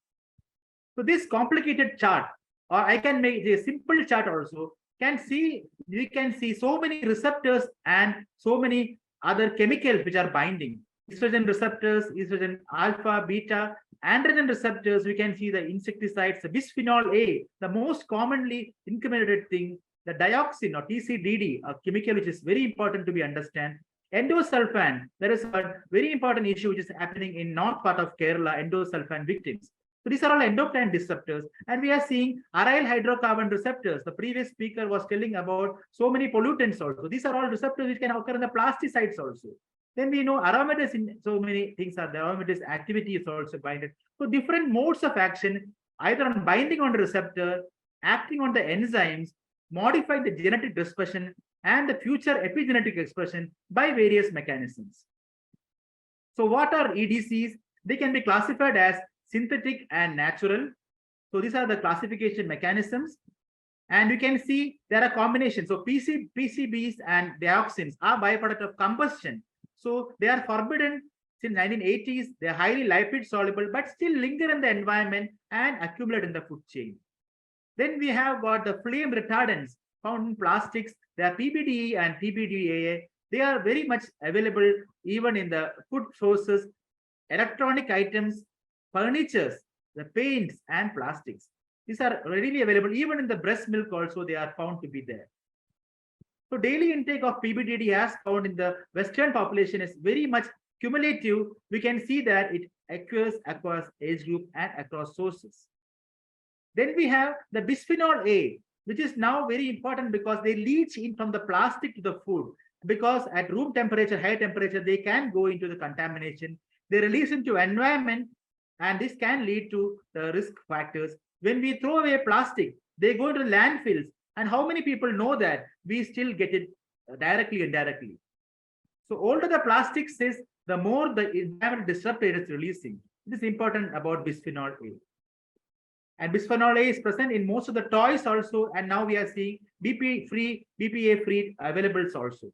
So this complicated chart, or I can make a simple chart also, we can see so many receptors and so many other chemicals which are binding. Estrogen receptors, estrogen alpha, beta, androgen receptors, we can see the insecticides, the bisphenol A, the most commonly incriminated thing, the dioxin or TCDD, a chemical which is very important to be understand. Endosulfan, there is a very important issue which is happening in north part of Kerala, endosulfan victims. So these are all endocrine disruptors, and we are seeing aryl hydrocarbon receptors. The previous speaker was telling about so many pollutants also. These are all receptors which can occur in the plasticides also. Then we know aromatase, in so many things are there. Aromatase activity is also binded. So different modes of action, either on binding on the receptor, acting on the enzymes, modifying the genetic dispersion and the future epigenetic expression by various mechanisms. So what are EDCs? They can be classified as synthetic and natural. So these are the classification mechanisms. And you can see there are combinations. So PCBs and dioxins are byproduct of combustion. So they are forbidden since 1980s. They are highly lipid soluble, but still linger in the environment and accumulate in the food chain. Then we have got the flame retardants found in plastics. They are PBDE and PBDAA. They are very much available even in the food sources, electronic items, furnitures, the paints and plastics. These are readily available. Even in the breast milk also they are found to be there. So daily intake of PBDD as found in the Western population is very much cumulative. We can see that it occurs across age group and across sources. Then we have the bisphenol A, which is now very important because they leach in from the plastic to the food. Because at room temperature, high temperature, they can go into the contamination. They release into environment, and this can lead to the risk factors. When we throw away plastic, they go to landfills. And how many people know that we still get it directly and indirectly? So older the plastics is, the more the environmental disruptor is releasing. This is important about bisphenol A. And bisphenol A is present in most of the toys also, and now we are seeing BPA-free availables also.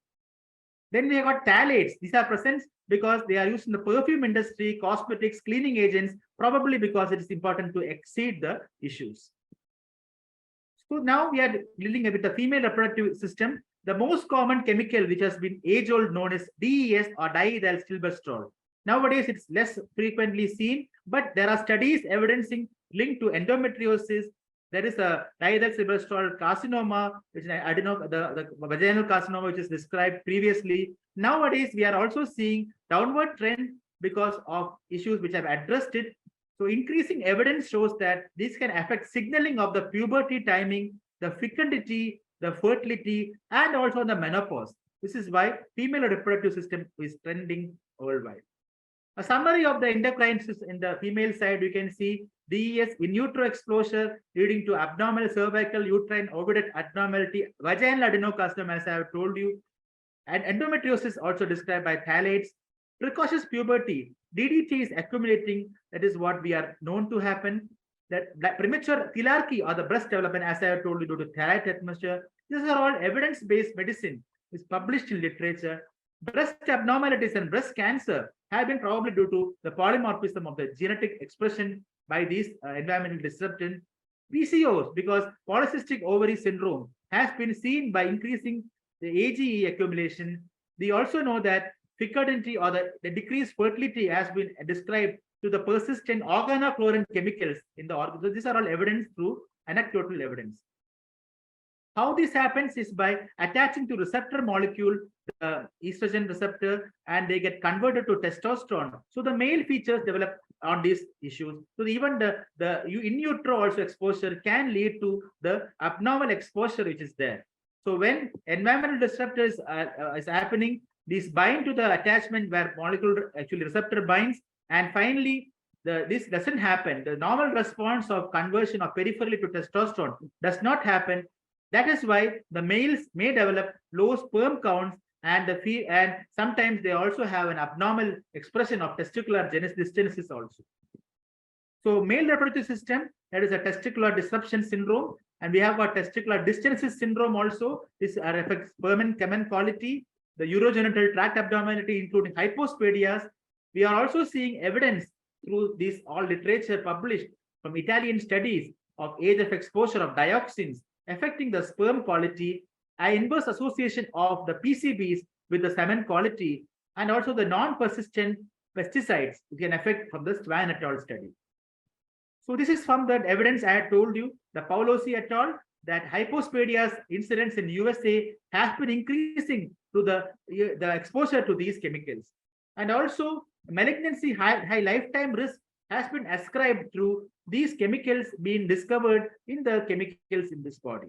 Then we have got phthalates. These are present because they are used in the perfume industry, cosmetics, cleaning agents, probably because it is important to exceed the issues. So now we are dealing with the female reproductive system. The most common chemical which has been age-old known as DES or diethylstilbestrol. Nowadays it's less frequently seen, but there are studies evidencing link to endometriosis. There is a diethylstilbestrol carcinoma, which is the vaginal carcinoma, which is described previously. Nowadays we are also seeing downward trend because of issues which have addressed it. So increasing evidence shows that this can affect signaling of the puberty timing, the fecundity, the fertility, and also the menopause. This is why female reproductive system is trending worldwide. A summary of the endocrines in the female side, you can see DES in utero exposure leading to abnormal cervical uterine ovidate abnormality, vaginal adenocarcinoma, as I have told you, and endometriosis also described by phthalates. Precocious puberty, DDT is accumulating. That is what we are known to happen. That premature thelarchy or the breast development, as I have told you, due to thyroid atmosphere. These are all evidence-based medicine is published in literature. Breast abnormalities and breast cancer have been probably due to the polymorphism of the genetic expression by these environmental disruptors. PCOS, because polycystic ovary syndrome has been seen by increasing the AGE accumulation. We also know that fecundity or the decreased fertility has been described to the persistent organochlorine chemicals in the organ. So these are all evidence through anecdotal evidence. How this happens is by attaching to receptor molecule, the estrogen receptor, and they get converted to testosterone. So the male features develop on these issues. So even the in utero also exposure can lead to the abnormal exposure which is there. So when environmental disruptors is happening, these bind to the attachment where molecule actually receptor binds, and finally this doesn't happen. The normal response of conversion of peripherally to testosterone does not happen. That is why the males may develop low sperm counts, and sometimes they also have an abnormal expression of testicular dysgenesis also. So male reproductive system, that is a testicular disruption syndrome, and we have got testicular dysgenesis syndrome also. This affects sperm and semen quality, the urogenital tract abnormality, including hypospadias. We are also seeing evidence through this all literature published from Italian studies of age of exposure of dioxins affecting the sperm quality, an inverse association of the PCBs with the semen quality, and also the non-persistent pesticides can affect from the Swan et al. Study. So this is from the evidence I had told you, the Paulosi et al., that hypospadias incidence in USA has been increasing to the exposure to these chemicals. And also malignancy high lifetime risk has been ascribed through these chemicals being discovered in the chemicals in this body.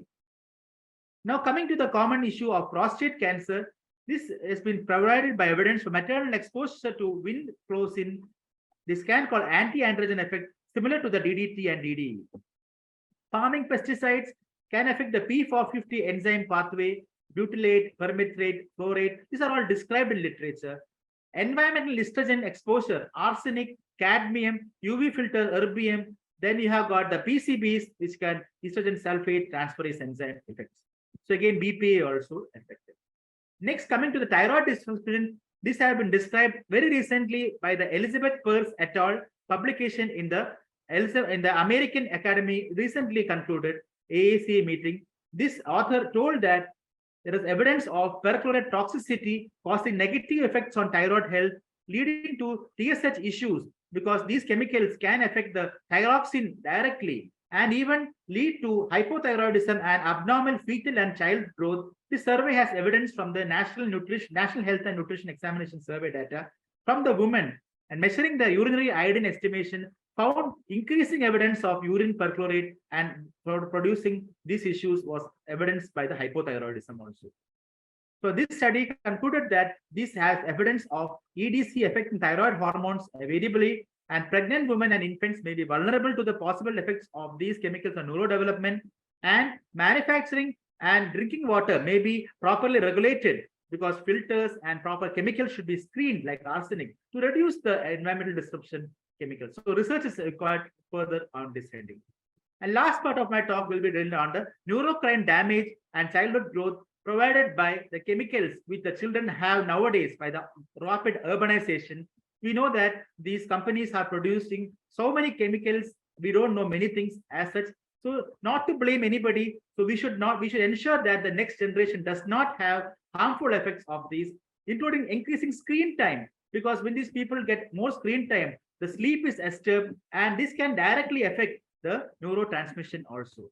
Now coming to the common issue of prostate cancer, this has been provided by evidence for maternal exposure to wind closing. This can call anti-androgen effect similar to the DDT and DDE. Farming pesticides can affect the P450 enzyme pathway, butylate, permethylate, fluorate. These are all described in literature. Environmental estrogen exposure, arsenic, cadmium, UV filter, erbium. Then you have got the PCBs, which can estrogen sulfate transferase enzyme effects. So again, BPA also affected. Next, coming to the thyroid dysfunction, this has been described very recently by the Elizabeth Peirce et al. Publication in the American Academy recently concluded AACA meeting. This author told that there is evidence of perchlorate toxicity causing negative effects on thyroid health, leading to TSH issues, because these chemicals can affect the thyroxine directly and even lead to hypothyroidism and abnormal fetal and child growth. This survey has evidence from the National Health and Nutrition Examination Survey data from the women, and measuring the urinary iodine estimation found increasing evidence of urine perchlorate, and producing these issues was evidenced by the hypothyroidism also. So this study concluded that this has evidence of EDC affecting thyroid hormones variably, and pregnant women and infants may be vulnerable to the possible effects of these chemicals on neurodevelopment, and manufacturing and drinking water may be properly regulated, because filters and proper chemicals should be screened like arsenic to reduce the environmental disruption chemicals. So research is required further on this heading. And last part of my talk will be on the neurocrine damage and childhood growth provided by the chemicals which the children have nowadays by the rapid urbanization. We know that these companies are producing so many chemicals, we don't know many things as such. So not to blame anybody. So we should ensure that the next generation does not have harmful effects of these, including increasing screen time, because when these people get more screen time, the sleep is disturbed, and this can directly affect the neurotransmission also.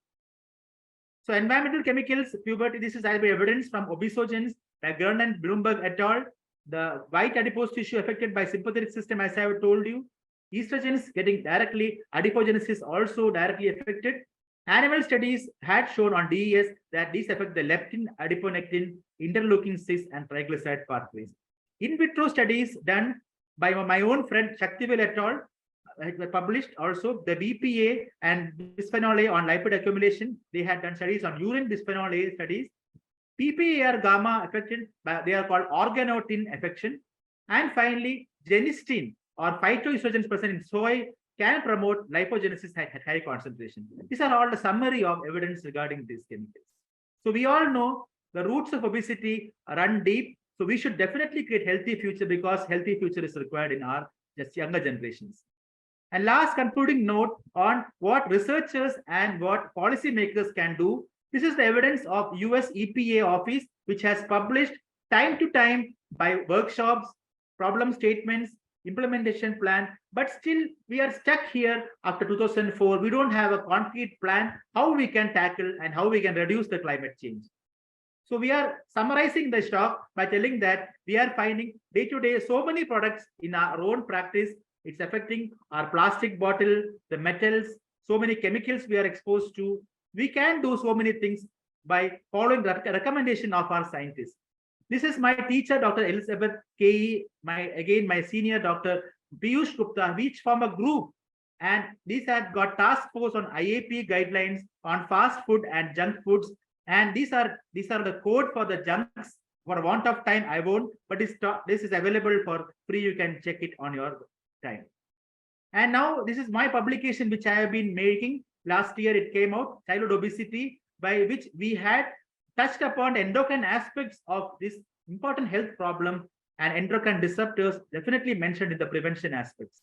So environmental chemicals, puberty, this is evidence from obesogens by Gern and Bloomberg et al. The white adipose tissue affected by sympathetic system, as I have told you. Estrogens getting directly, adipogenesis also directly affected. Animal studies had shown on DES that these affect the leptin, adiponectin, interleukin 6, and triglyceride pathways. In vitro studies done by my own friend Shaktivel et al. Published also the BPA and bisphenol A on lipid accumulation. They had done studies on urine bisphenol A studies. PPAR gamma affected, they are called organotin affection. And finally, genistein or phytoestrogens present in soy can promote lipogenesis at high concentration. These are all the summary of evidence regarding these chemicals. So we all know the roots of obesity run deep. So we should definitely create healthy future, because healthy future is required in our just younger generations. And last concluding note on what researchers and what policymakers can do. This is the evidence of US EPA office, which has published time to time by workshops, problem statements, implementation plan, but still we are stuck here after 2004. We don't have a concrete plan how we can tackle and how we can reduce the climate change. So we are summarizing the talk by telling that we are finding day to day so many products in our own practice. It's affecting our plastic bottle, the metals, so many chemicals we are exposed to. We can do so many things by following the recommendation of our scientists. This is my teacher, Dr. Elizabeth K. My senior, Dr. Piyush Gupta. We each form a group, and these have got task force on IAP guidelines on fast food and junk foods. And these are the code for the junks. For want of time, I won't, but this is available for free. You can check it on your time. And now this is my publication, which I have been making. Last year it came out, childhood obesity, by which we had touched upon endocrine aspects of this important health problem, and endocrine disruptors definitely mentioned in the prevention aspects.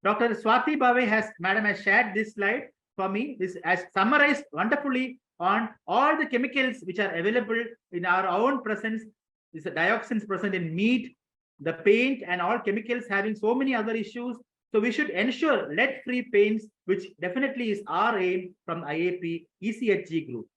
Dr. Swati Bhave Madam has shared this slide for me. This has summarized wonderfully on all the chemicals which are available in our own presence. These are dioxins present in meat, the paint, and all chemicals having so many other issues. So we should ensure lead-free paints, which definitely is our aim from IAP ECHG group.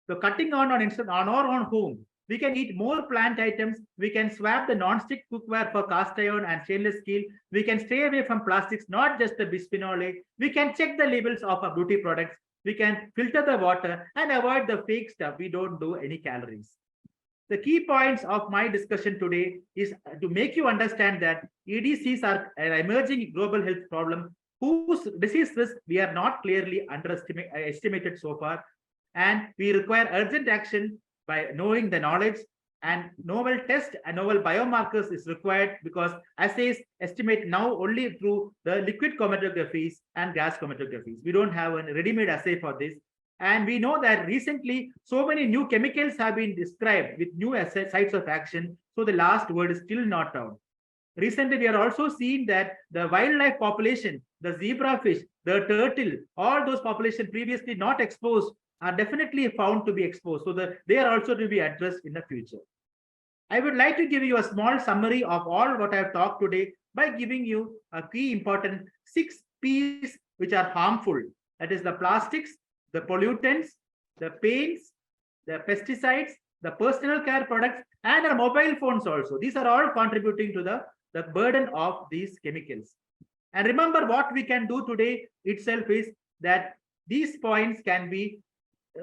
So cutting on our own home, we can eat more plant items. We can swap the non-stick cookware for cast iron and stainless steel. We can stay away from plastics, not just the bisphenol A. We can check the labels of our beauty products. We can filter the water and avoid the fake stuff. We don't do any calories. The key points of my discussion today is to make you understand that EDCs are an emerging global health problem whose disease risk we are not clearly estimated so far. And we require urgent action by knowing the knowledge, and novel test and novel biomarkers is required, because assays estimate now only through the liquid chromatographies and gas chromatographies. We don't have a ready-made assay for this. And we know that recently so many new chemicals have been described with new sites of action. So the last word is still not out. Recently, we are also seeing that the wildlife population, the zebrafish, the turtle, all those populations previously not exposed are definitely found to be exposed. So they are also to be addressed in the future. I would like to give you a small summary of all what I have talked today by giving you a key important 6 P's which are harmful. That is the plastics, the pollutants, the paints, the pesticides, the personal care products, and our mobile phones also. These are all contributing to the burden of these chemicals. And remember, what we can do today itself is that these points can be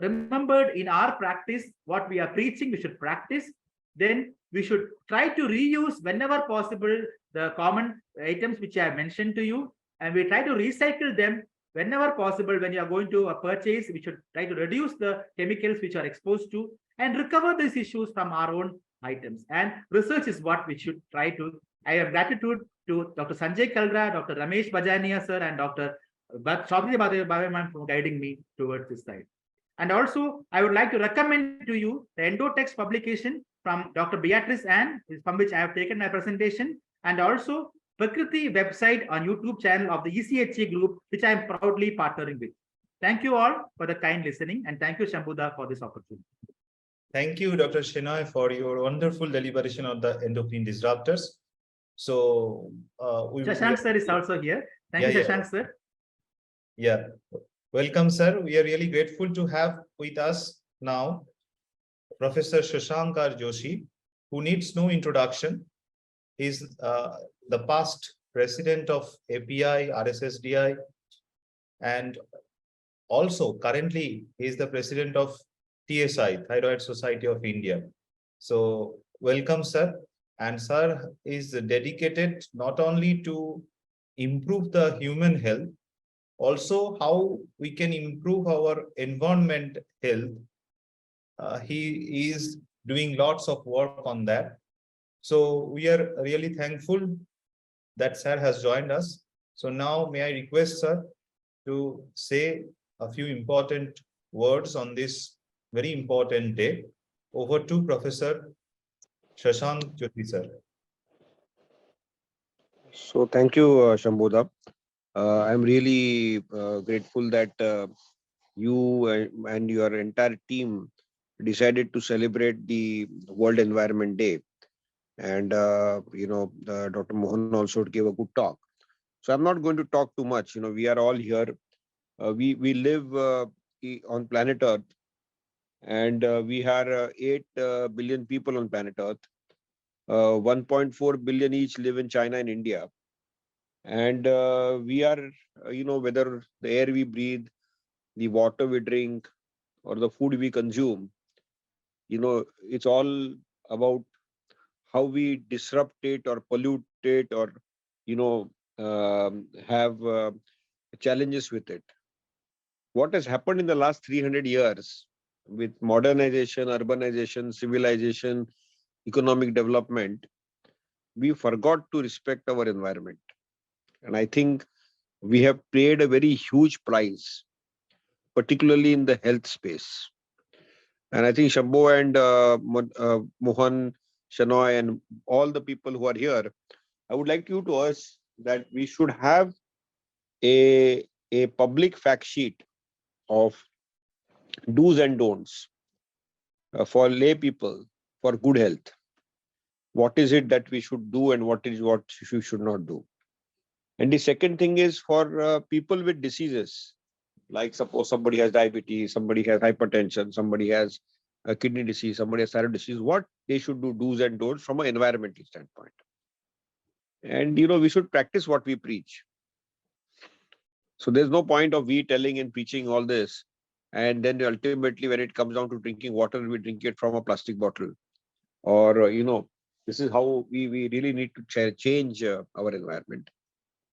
remembered in our practice. What we are preaching, we should practice. Then we should try to reuse whenever possible the common items which I have mentioned to you, and we try to recycle them whenever possible. When you are going to a purchase, we should try to reduce the chemicals which are exposed to and recover these issues from our own items. And research is what we should try to. I have gratitude to Dr. Sanjay Kalra, Dr. Ramesh Bajania sir, and Dr. Swati Bhave for guiding me towards this side. And also, I would like to recommend to you the Endotext publication from Dr. Beatrice Ann, from which I have taken my presentation, and also Prakriti website on YouTube channel of the ECHG group, which I am proudly partnering with. Thank you all for the kind listening, and thank you, Shambhuda, for this opportunity. Thank you, Dr. Shenoy, for your wonderful deliberation of the endocrine disruptors. So, Shashank sir is also here. Thank you, Shashank sir. Yeah. Welcome, sir. We are really grateful to have with us now Professor Shashank Joshi, who needs no introduction. He's the past president of API, RSSDI, and also currently he is the president of TSI, Thyroid Society of India. So welcome, sir. And sir is dedicated not only to improve the human health, also how we can improve our environment health. He is doing lots of work on that. So we are really thankful that sir has joined us. So now may I request sir to say a few important words on this very important day. Over to Professor Shashank Joshi sir. So thank you, Shambhuda. I'm really grateful that you and your entire team decided to celebrate the World Environment Day. And, Dr. Mohan also gave a good talk. So I'm not going to talk too much. We are all here. We live on planet Earth, and we are 8 billion people on planet Earth. 1.4 billion each live in China and India. And we are, whether the air we breathe, the water we drink, or the food we consume, it's all about how we disrupt it or pollute it or, have challenges with it. What has happened in the last 300 years with modernization, urbanization, civilization, economic development, we forgot to respect our environment. And I think we have paid a very huge price, particularly in the health space. And I think Shambo and Mohan, Shenoy, and all the people who are here, I would like you to urge that we should have a public fact sheet of do's and don'ts for lay people for good health. What is it that we should do and what we should not do? And the second thing is for people with diseases, like suppose somebody has diabetes, somebody has hypertension, somebody has a kidney disease, somebody has thyroid disease, what they should do, do's and don'ts from an environmental standpoint. And, we should practice what we preach. So there's no point of we telling and preaching all this. And then ultimately, when it comes down to drinking water, we drink it from a plastic bottle. Or, this is how we really need to change our environment.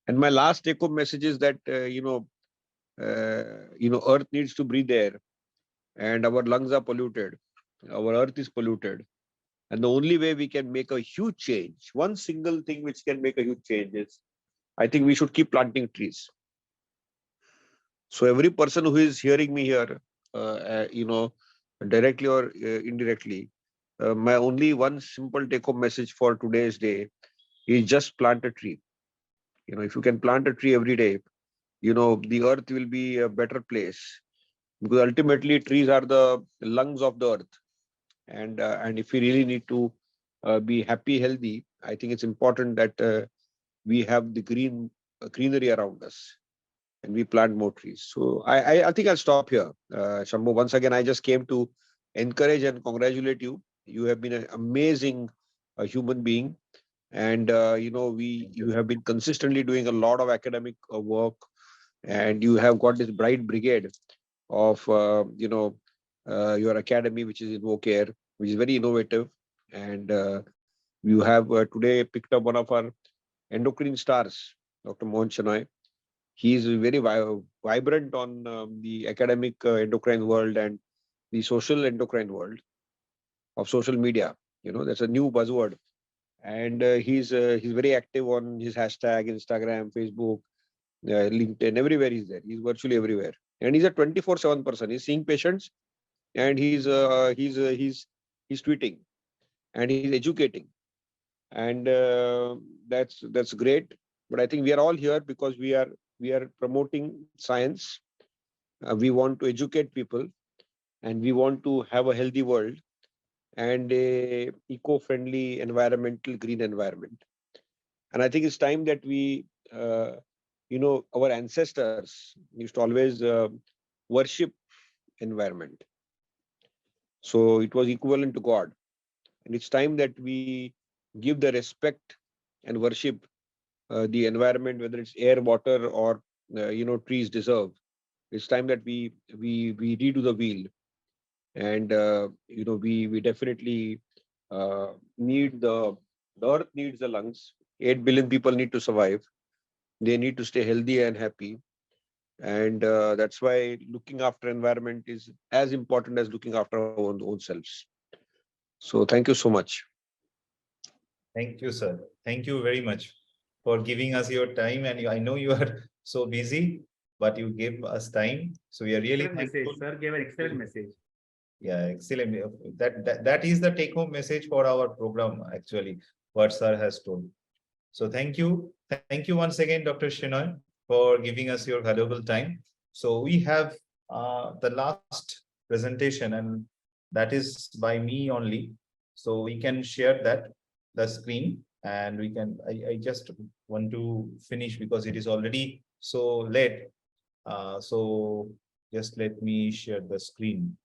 And my last take-home message is that, Earth needs to breathe air, and our lungs are polluted. Our Earth is polluted. And the only way we can make a huge change, one single thing which can make a huge change is, I think we should keep planting trees. So every person who is hearing me here, directly or indirectly, my only one simple take-home message for today's day is just plant a tree. If you can plant a tree every day, the earth will be a better place, because ultimately trees are the lungs of the earth. And if we really need to be happy, healthy, I think it's important that we have the greenery around us and we plant more trees. So I think I'll stop here. Shambo, once again, I just came to encourage and congratulate you. You have been an amazing human being. And, you have been consistently doing a lot of academic work, and you have got this bright brigade of, your academy, which is Inovocare, which is very innovative. And you have today picked up one of our endocrine stars, Dr. Mohan Shenoy. He is very vibrant on the academic endocrine world and the social endocrine world of social media. That's a new buzzword. And he's very active on his hashtag, Instagram, Facebook, LinkedIn, everywhere he's there. He's virtually everywhere. And he's a 24/7 person. He's seeing patients, and he's tweeting, and he's educating. And that's great. But I think we are all here because we are promoting science. We want to educate people, and we want to have a healthy world and a eco-friendly, environmental, green environment. And I think it's time that we, our ancestors used to always worship environment. So it was equivalent to God. And it's time that we give the respect and worship the environment, whether it's air, water, or, trees deserve. It's time that we redo the wheel. And, we definitely need the earth needs the lungs. 8 billion people need to survive. They need to stay healthy and happy. And that's why looking after environment is as important as looking after our own selves. So thank you so much. Thank you, sir. Thank you very much for giving us your time. And I know you are so busy, but you gave us time. So we are really thankful. Sir gave an excellent message. Yeah, excellent. That is the take-home message for our program, actually, what sir has told. So thank you. Thank you once again, Dr. Shenoy, for giving us your valuable time. So we have the last presentation, and that is by me only. So we can share the screen, and we can, I just want to finish because it is already so late. So just let me share the screen.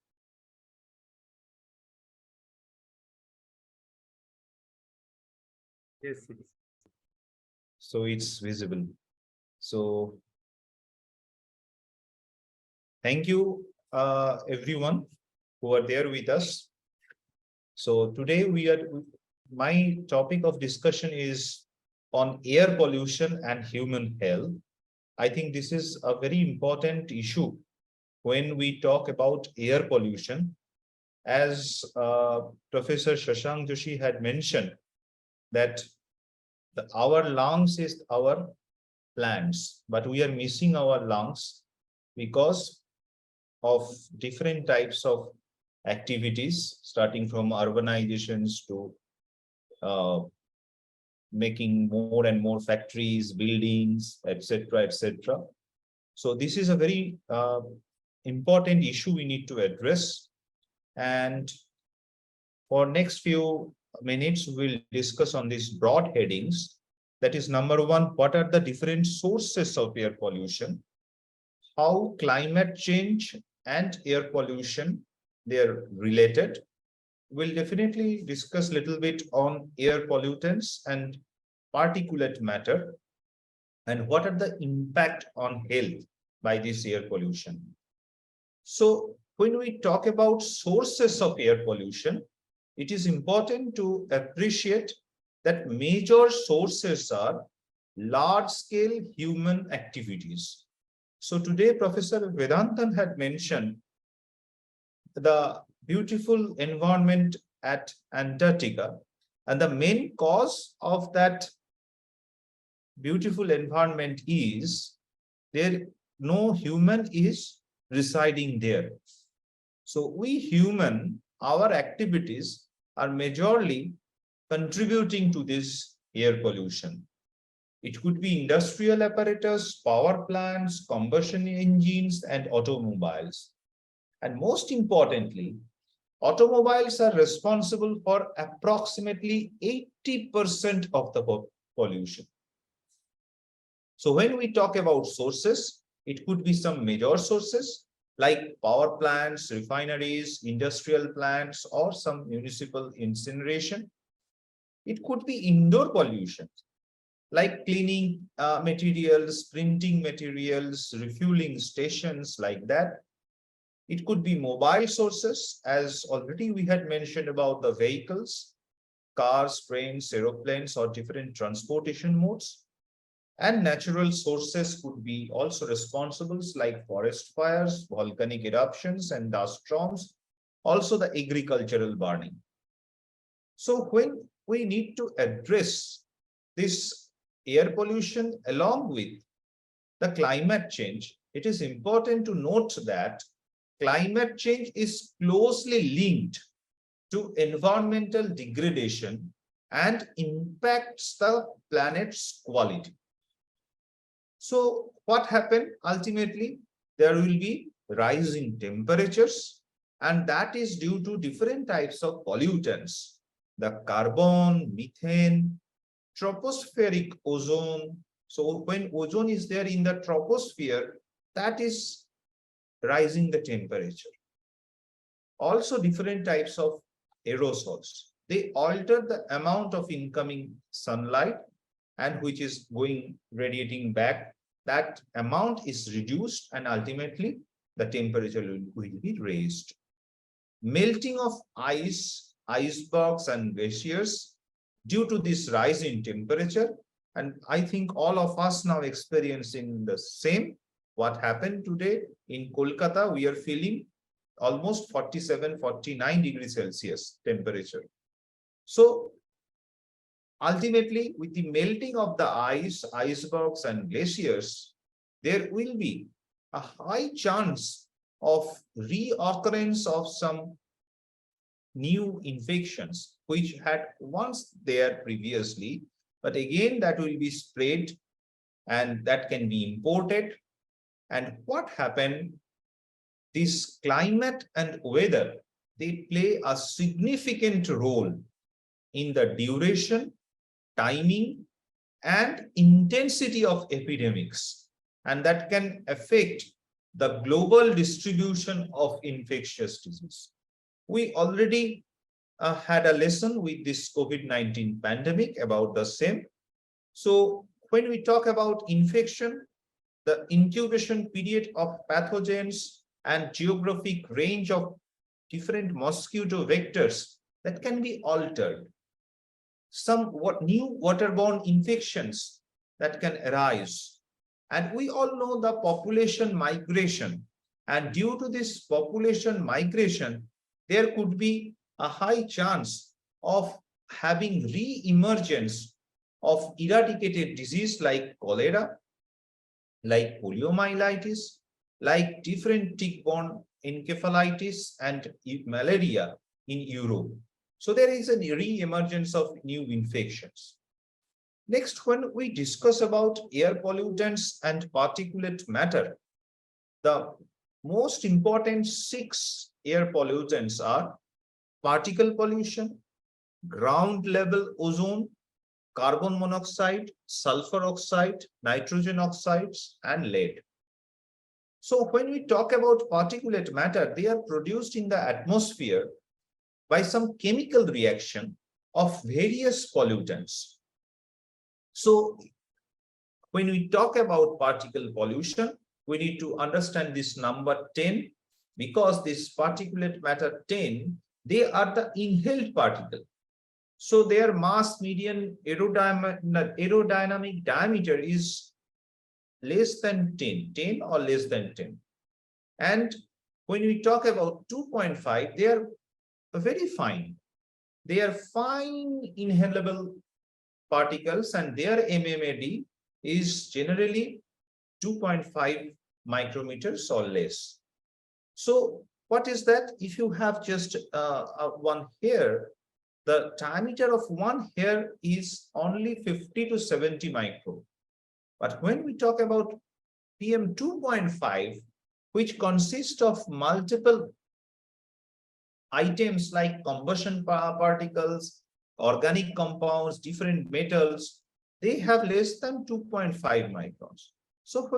Yes. So it's visible. So thank you, everyone who are there with us. So today my topic of discussion is on air pollution and human health. I think this is a very important issue when we talk about air pollution. As Professor Shashank Joshi had mentioned, that our lungs is our plants, but we are missing our lungs because of different types of activities, starting from urbanizations to making more and more factories, buildings, etc., etc. So this is a very important issue we need to address. And for next few minutes, we'll discuss on these broad headings. That is, number one, what are the different sources of air pollution? How climate change and air pollution, they're related. We'll definitely discuss a little bit on air pollutants and particulate matter, and what are the impact on health by this air pollution. So when we talk about sources of air pollution, it is important to appreciate that major sources are large-scale human activities. So today, Professor Vedanthan had mentioned the beautiful environment at Antarctica, and the main cause of that beautiful environment is there no human is residing there. So we human, our activities are majorly contributing to this air pollution. It could be industrial apparatus, power plants, combustion engines, and automobiles. And most importantly, automobiles are responsible for approximately 80% of the pollution. So when we talk about sources, it could be some major sources like power plants, refineries, industrial plants, or some municipal incineration. It could be indoor pollution like cleaning materials, printing materials, refueling stations, like that. It could be mobile sources, as already we had mentioned about the vehicles, cars, trains, aeroplanes, or different transportation modes. And natural sources could be also responsible, like forest fires, volcanic eruptions, and dust storms, also the agricultural burning. So when we need to address this air pollution along with the climate change, it is important to note that climate change is closely linked to environmental degradation and impacts the planet's quality. So what happened? Ultimately, there will be rising temperatures, and that is due to different types of pollutants, the carbon, methane, tropospheric ozone. So when ozone is there in the troposphere, that is rising the temperature. Also different types of aerosols. They alter the amount of incoming sunlight, and which is radiating back. That amount is reduced, and ultimately the temperature will be raised. Melting of ice, icebergs, and glaciers due to this rise in temperature. And I think all of us now experiencing the same. What happened today in Kolkata, we are feeling almost 47, 49 degrees Celsius temperature. So ultimately, with the melting of the ice, icebergs, and glaciers, there will be a high chance of reoccurrence of some new infections, which had once there previously, but again that will be spread, and that can be imported. And what happened? This climate and weather, they play a significant role in the duration, timing, and intensity of epidemics, and that can affect the global distribution of infectious disease. We already had a lesson with this COVID-19 pandemic about the same. So when we talk about infection, the incubation period of pathogens and geographic range of different mosquito vectors that can be altered. Some new waterborne infections that can arise. And we all know the population migration. And due to this population migration, there could be a high chance of having re-emergence of eradicated disease like cholera, like poliomyelitis, like different tick-borne encephalitis and malaria in Europe. So there is a re-emergence of new infections. Next, when we discuss about air pollutants and particulate matter, the most important 6 air pollutants are particle pollution, ground level ozone, carbon monoxide, sulfur oxide, nitrogen oxides, and lead. So when we talk about particulate matter, they are produced in the atmosphere by some chemical reaction of various pollutants. So when we talk about particle pollution, we need to understand this number 10, because this particulate matter 10, they are the inhaled particle. So their mass median aerodynamic diameter is less than 10 or less than 10. And when we talk about 2.5, they are very fine. They are fine inhalable particles, and their MMAD is generally 2.5 micrometers or less. So what is that? If you have just one hair, the diameter of one hair is only 50 to 70 micro. But when we talk about PM 2.5, which consists of multiple items like combustion particles, organic compounds, different metals, they have less than 2.5 microns. So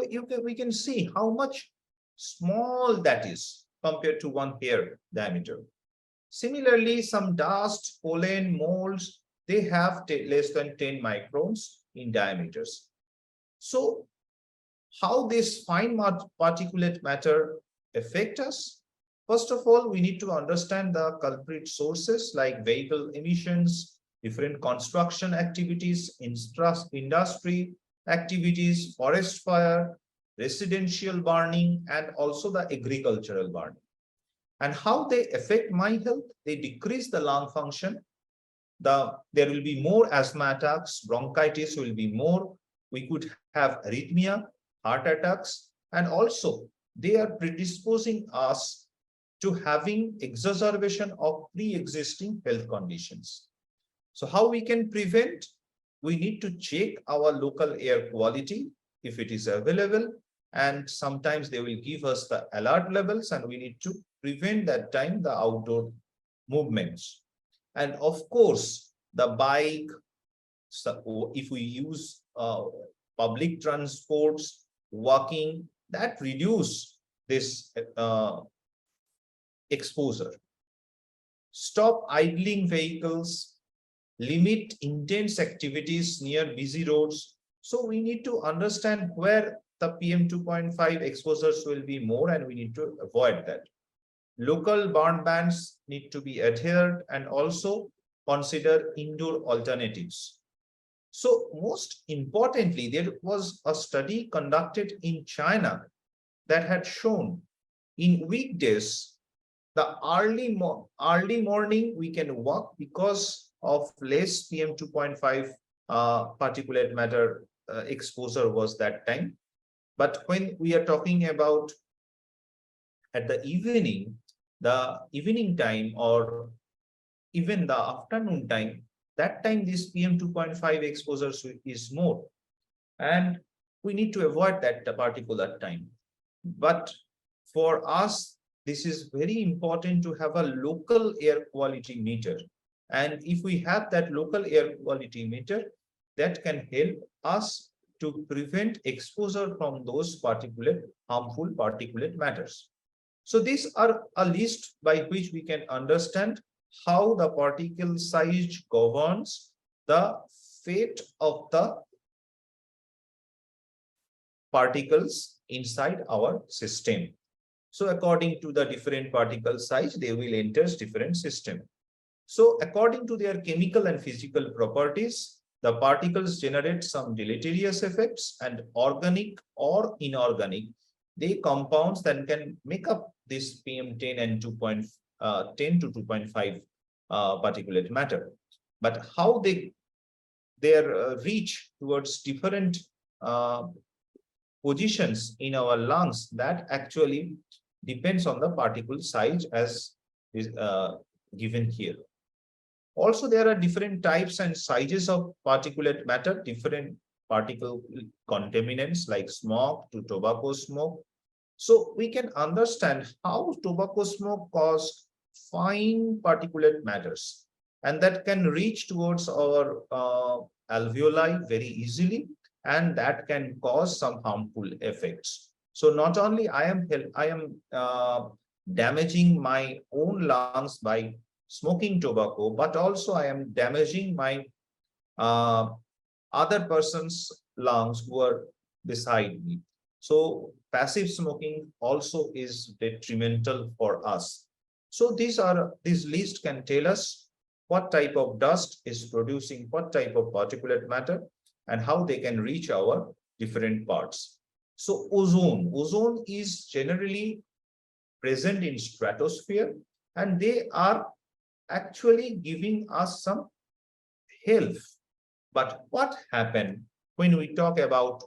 we can see how much small that is compared to one hair diameter. Similarly, some dust, pollen, molds, they have less than 10 microns in diameters. So how this fine particulate matter affect us? First of all, we need to understand the culprit sources like vehicle emissions, different construction activities, industry activities, forest fire, residential burning, and also the agricultural burning. And how they affect my health? They decrease the lung function. There will be more asthma attacks, bronchitis will be more. We could have arrhythmia, heart attacks, and also they are predisposing us to having exacerbation of pre-existing health conditions. So how we can prevent? We need to check our local air quality if it is available, and sometimes they will give us the alert levels, and we need to prevent that time the outdoor movements. And of course, the bike, so if we use public transports, walking, that reduce this exposure. Stop idling vehicles, limit intense activities near busy roads. So we need to understand where the PM 2.5 exposures will be more, and we need to avoid that. Local burn bans need to be adhered, and also consider indoor alternatives. So most importantly, there was a study conducted in China that had shown in weekdays, the early morning we can walk because of less PM 2.5 particulate matter exposure was that time. But when we are talking about at the evening time, or even the afternoon time, that time this PM 2.5 exposure is more. And we need to avoid that particular time. But for us, this is very important to have a local air quality meter. And if we have that local air quality meter, that can help us to prevent exposure from those harmful particulate matters. So these are a list by which we can understand how the particle size governs the fate of the particles inside our system. So according to the different particle size, they will enter different system. So according to their chemical and physical properties, the particles generate some deleterious effects, and organic or inorganic, they compounds that can make up this PM10 and 10 to 2.5 particulate matter. But how their reach towards different positions in our lungs, that actually depends on the particle size as is given here. Also, there are different types and sizes of particulate matter, different particle contaminants like smoke to tobacco smoke. So we can understand how tobacco smoke causes fine particulate matters, and that can reach towards our alveoli very easily, and that can cause some harmful effects. So not only I am damaging my own lungs by smoking tobacco, but also I am damaging my other person's lungs who are beside me. So passive smoking also is detrimental for us. So this list can tell us what type of dust is producing what type of particulate matter and how they can reach our different parts. So ozone is generally present in stratosphere, and they are actually giving us some health. But what happened when we talk about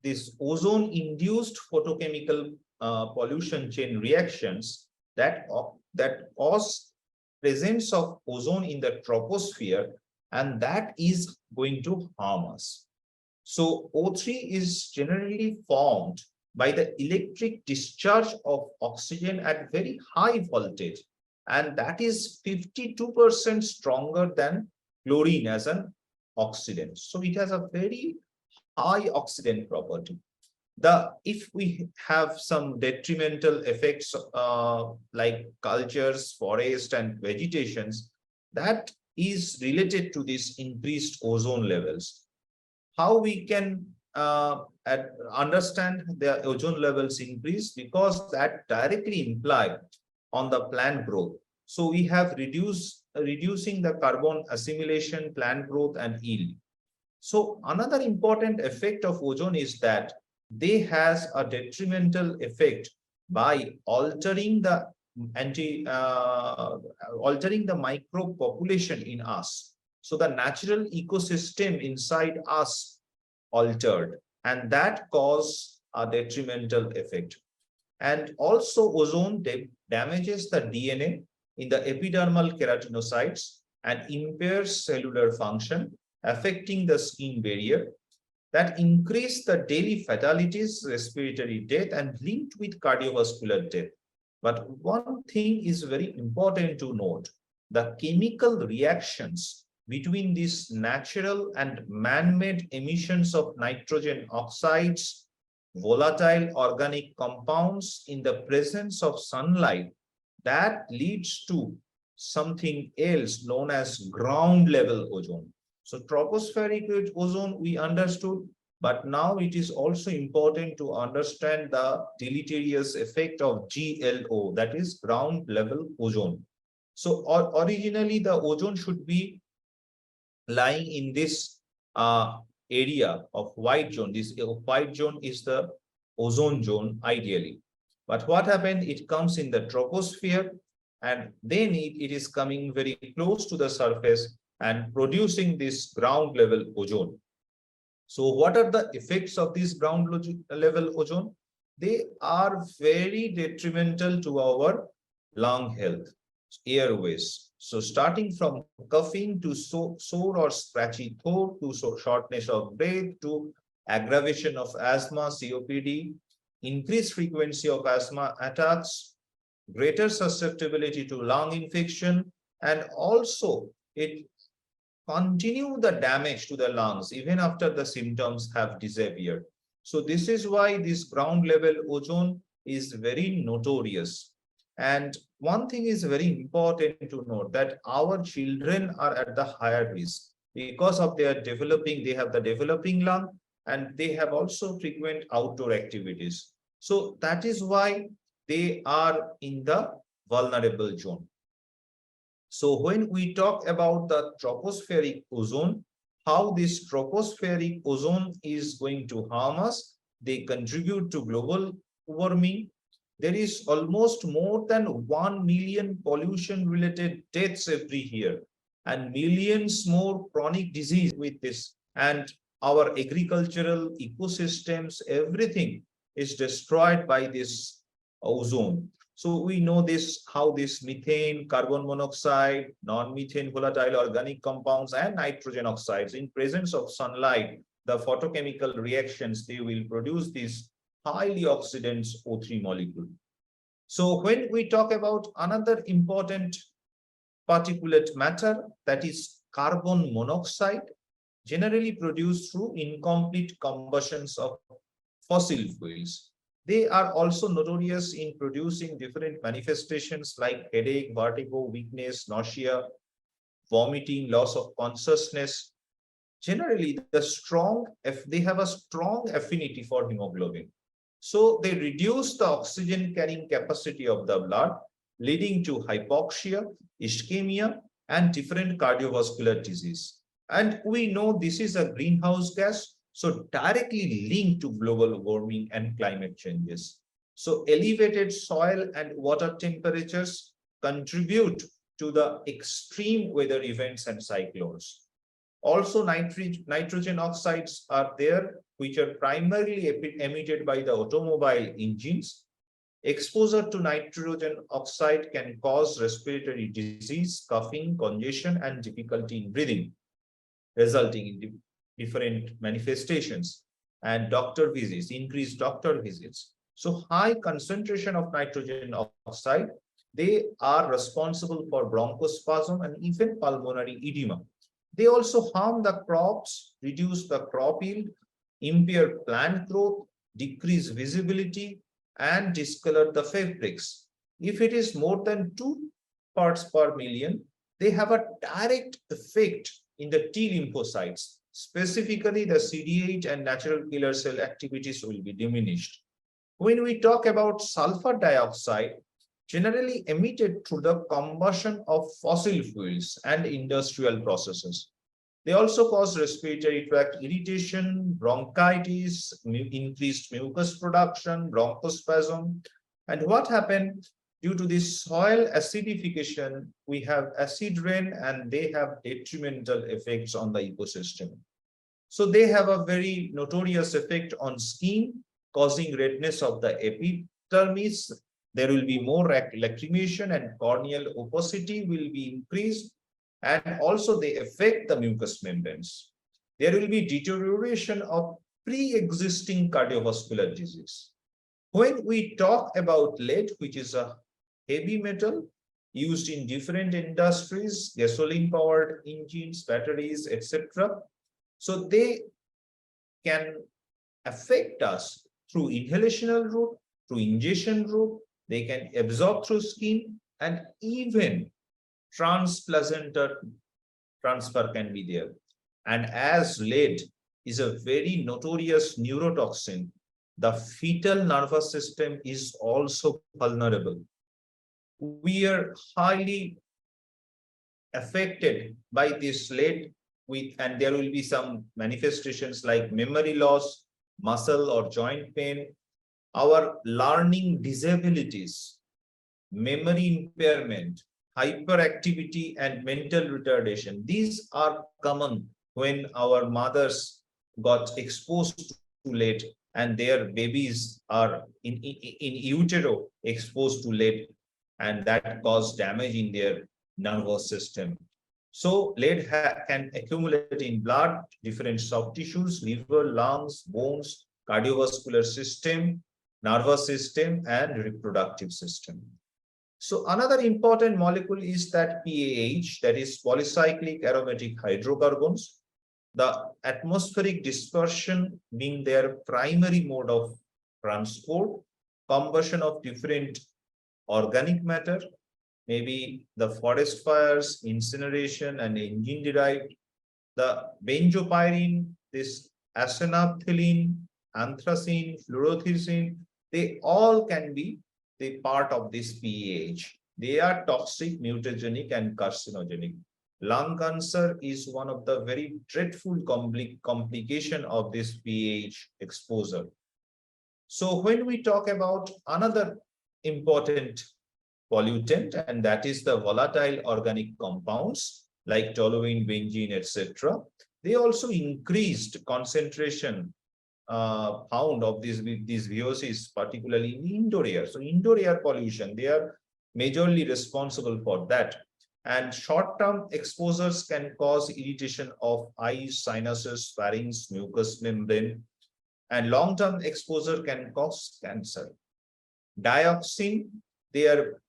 this ozone-induced photochemical pollution chain reactions that cause presence of ozone in the troposphere, and that is going to harm us. So O3 is generally formed by the electric discharge of oxygen at very high voltage, and that is 52% stronger than chlorine as an oxidant. So it has a very high oxidant property. If we have some detrimental effects like cultures, forest, and vegetations, that is related to this increased ozone levels. How we can understand the ozone levels increase? Because that directly imply on the plant growth. So we have reducing the carbon assimilation, plant growth, and yield. So another important effect of ozone is that they has a detrimental effect by altering the microbe population in us. So the natural ecosystem inside us altered, and that cause a detrimental effect. And also ozone damages the DNA in the epidermal keratinocytes and impairs cellular function, affecting the skin barrier, that increase the daily fatalities, respiratory death, and linked with cardiovascular death. But one thing is very important to note: the chemical reactions between these natural and man-made emissions of nitrogen oxides, volatile organic compounds in the presence of sunlight, that leads to something else known as ground level ozone. So tropospheric ozone we understood, but now it is also important to understand the deleterious effect of GLO, that is ground level ozone. So originally the ozone should be lying in this area of white zone. This white zone is the ozone zone ideally. But what happened? It comes in the troposphere, and then it is coming very close to the surface and producing this ground level ozone. So what are the effects of this ground level ozone? They are very detrimental to our lung health, airways. So starting from coughing to sore or scratchy throat, to shortness of breath, to aggravation of asthma, COPD, increased frequency of asthma attacks, greater susceptibility to lung infection, and also it continue the damage to the lungs even after the symptoms have disappeared. So this is why this ground level ozone is very notorious. And one thing is very important to note, that our children are at the higher risk because of their developing, they have the developing lung, and they have also frequent outdoor activities. So that is why they are in the vulnerable zone. So when we talk about the tropospheric ozone, how this tropospheric ozone is going to harm us, they contribute to global warming. There is almost more than 1 million pollution-related deaths every year, and millions more chronic disease with this. And our agricultural ecosystems, everything is destroyed by this ozone. So we know this, how this methane, carbon monoxide, non-methane volatile organic compounds, and nitrogen oxides in presence of sunlight, the photochemical reactions, they will produce this highly oxidant O3 molecule. So when we talk about another important particulate matter, that is carbon monoxide, generally produced through incomplete combustions of fossil fuels. They are also notorious in producing different manifestations like headache, vertigo, weakness, nausea, vomiting, loss of consciousness. Generally, they have a strong affinity for hemoglobin. So they reduce the oxygen carrying capacity of the blood, leading to hypoxia, ischemia, and different cardiovascular disease. And we know this is a greenhouse gas, so directly linked to global warming and climate changes. So elevated soil and water temperatures contribute to the extreme weather events and cyclones. Also, nitrogen oxides are there, which are primarily emitted by the automobile engines. Exposure to nitrogen oxide can cause respiratory disease, coughing, congestion, and difficulty in breathing, resulting in different manifestations. And doctor visits, increased doctor visits. So high concentration of nitrogen oxide, they are responsible for bronchospasm and even pulmonary edema. They also harm the crops, reduce the crop yield, impair plant growth, decrease visibility, and discolor the fabrics. If it is more than 2 parts per million, they have a direct effect in the T lymphocytes. Specifically, the CD8 and natural killer cell activities will be diminished. When we talk about sulfur dioxide, generally emitted through the combustion of fossil fuels and industrial processes. They also cause respiratory tract irritation, bronchitis, increased mucus production, bronchospasm. And what happened due to this soil acidification, we have acid rain and they have detrimental effects on the ecosystem. So they have a very notorious effect on skin, causing redness of the epidermis. There will be more lacrimation and corneal opacity will be increased, and also they affect the mucous membranes. There will be deterioration of pre-existing cardiovascular disease. When we talk about lead, which is a heavy metal used in different industries, gasoline-powered engines, batteries, etc., so they can affect us through inhalational route, through ingestion route. They can absorb through skin, and even transplacental transfer can be there. And as lead is a very notorious neurotoxin, the fetal nervous system is also vulnerable. We are highly affected by this lead and there will be some manifestations like memory loss, muscle or joint pain, our learning disabilities, memory impairment, hyperactivity, and mental retardation. These are common when our mothers got exposed to lead and their babies are in utero exposed to lead, and that cause damage in their nervous system. So lead can accumulate in blood, different soft tissues, liver, lungs, bones, cardiovascular system, nervous system, and reproductive system. So another important molecule is that PAH, that is polycyclic aromatic hydrocarbons. The atmospheric dispersion being their primary mode of transport, combustion of different organic matter, maybe the forest fires, incineration, and engine derived, the benzopyrene, this asenaphthalene, anthracene, fluorothiorin, they all can be the part of this PAH. They are toxic, mutagenic, and carcinogenic. Lung cancer is one of the very dreadful complication of this pH exposure. So when we talk about another important pollutant, and that is the volatile organic compounds like toluene, benzene, etc., they also increased concentration found of these VOCs, particularly in the indoor air. So indoor air pollution, they are majorly responsible for that. And short-term exposures can cause irritation of eyes, sinuses, pharynx, mucous membrane, and long-term exposure can cause cancer. Dioxin, they are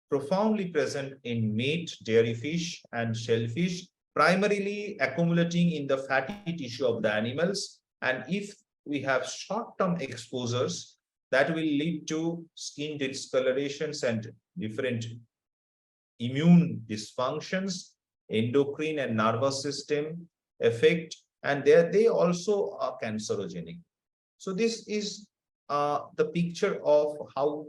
profoundly present in meat, dairy fish, and shellfish, primarily accumulating in the fatty tissue of the animals. And if we have short-term exposures, that will lead to skin discolorations and different immune dysfunctions, endocrine and nervous system effect, and they also are cancerogenic. So this is the picture of how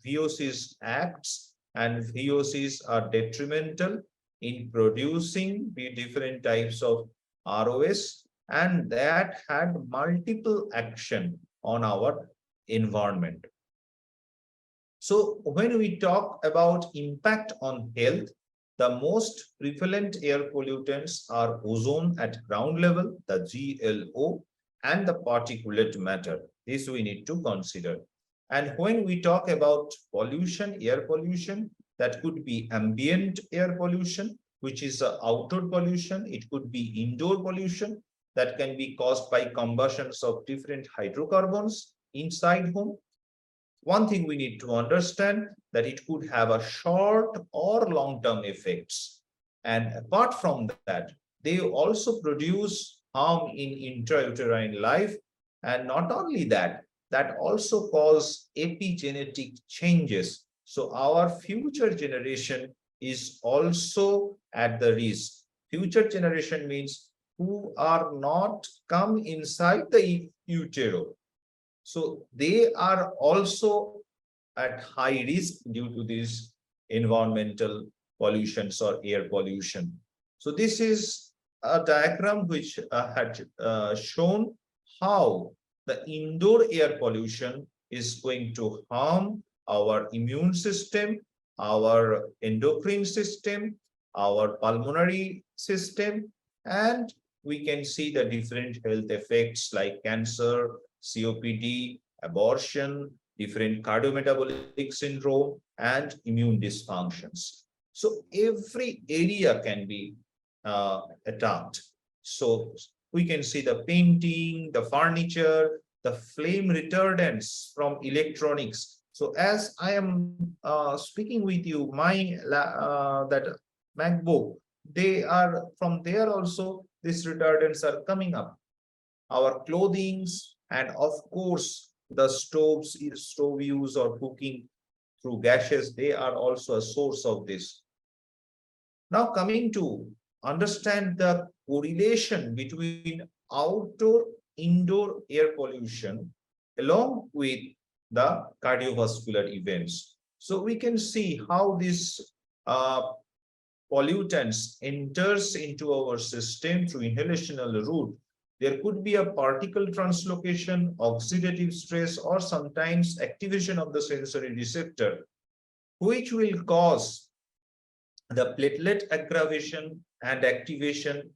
VOCs acts, and VOCs are detrimental in producing the different types of ROS, and that had multiple action on our environment. So when we talk about impact on health, the most prevalent air pollutants are ozone at ground level, the GLO, and the particulate matter. This we need to consider. And when we talk about pollution, air pollution, that could be ambient air pollution, which is outdoor pollution. It could be indoor pollution that can be caused by combustions of different hydrocarbons inside home. One thing we need to understand that it could have a short or long-term effects. And apart from that, they also produce harm in intrauterine life. And not only that, that also cause epigenetic changes. So our future generation is also at the risk. Future generation means who are not come inside the utero. So they are also at high risk due to these environmental pollutions or air pollution. So this is a diagram which had shown how the indoor air pollution is going to harm our immune system, our endocrine system, our pulmonary system, and we can see the different health effects like cancer, COPD, abortion, different cardiometabolic syndrome, and immune dysfunctions. So every area can be attacked. So we can see the painting, the furniture, the flame retardants from electronics. So as I am speaking with you, my that MacBook, they are from there also, these retardants are coming up. Our clothings, and of course, the stove use or cooking through gases, they are also a source of this. Now coming to understand the correlation between outdoor, indoor air pollution along with the cardiovascular events. So we can see how this pollutants enters into our system through inhalational route. There could be a particle translocation, oxidative stress, or sometimes activation of the sensory receptor, which will cause the platelet aggravation and activation,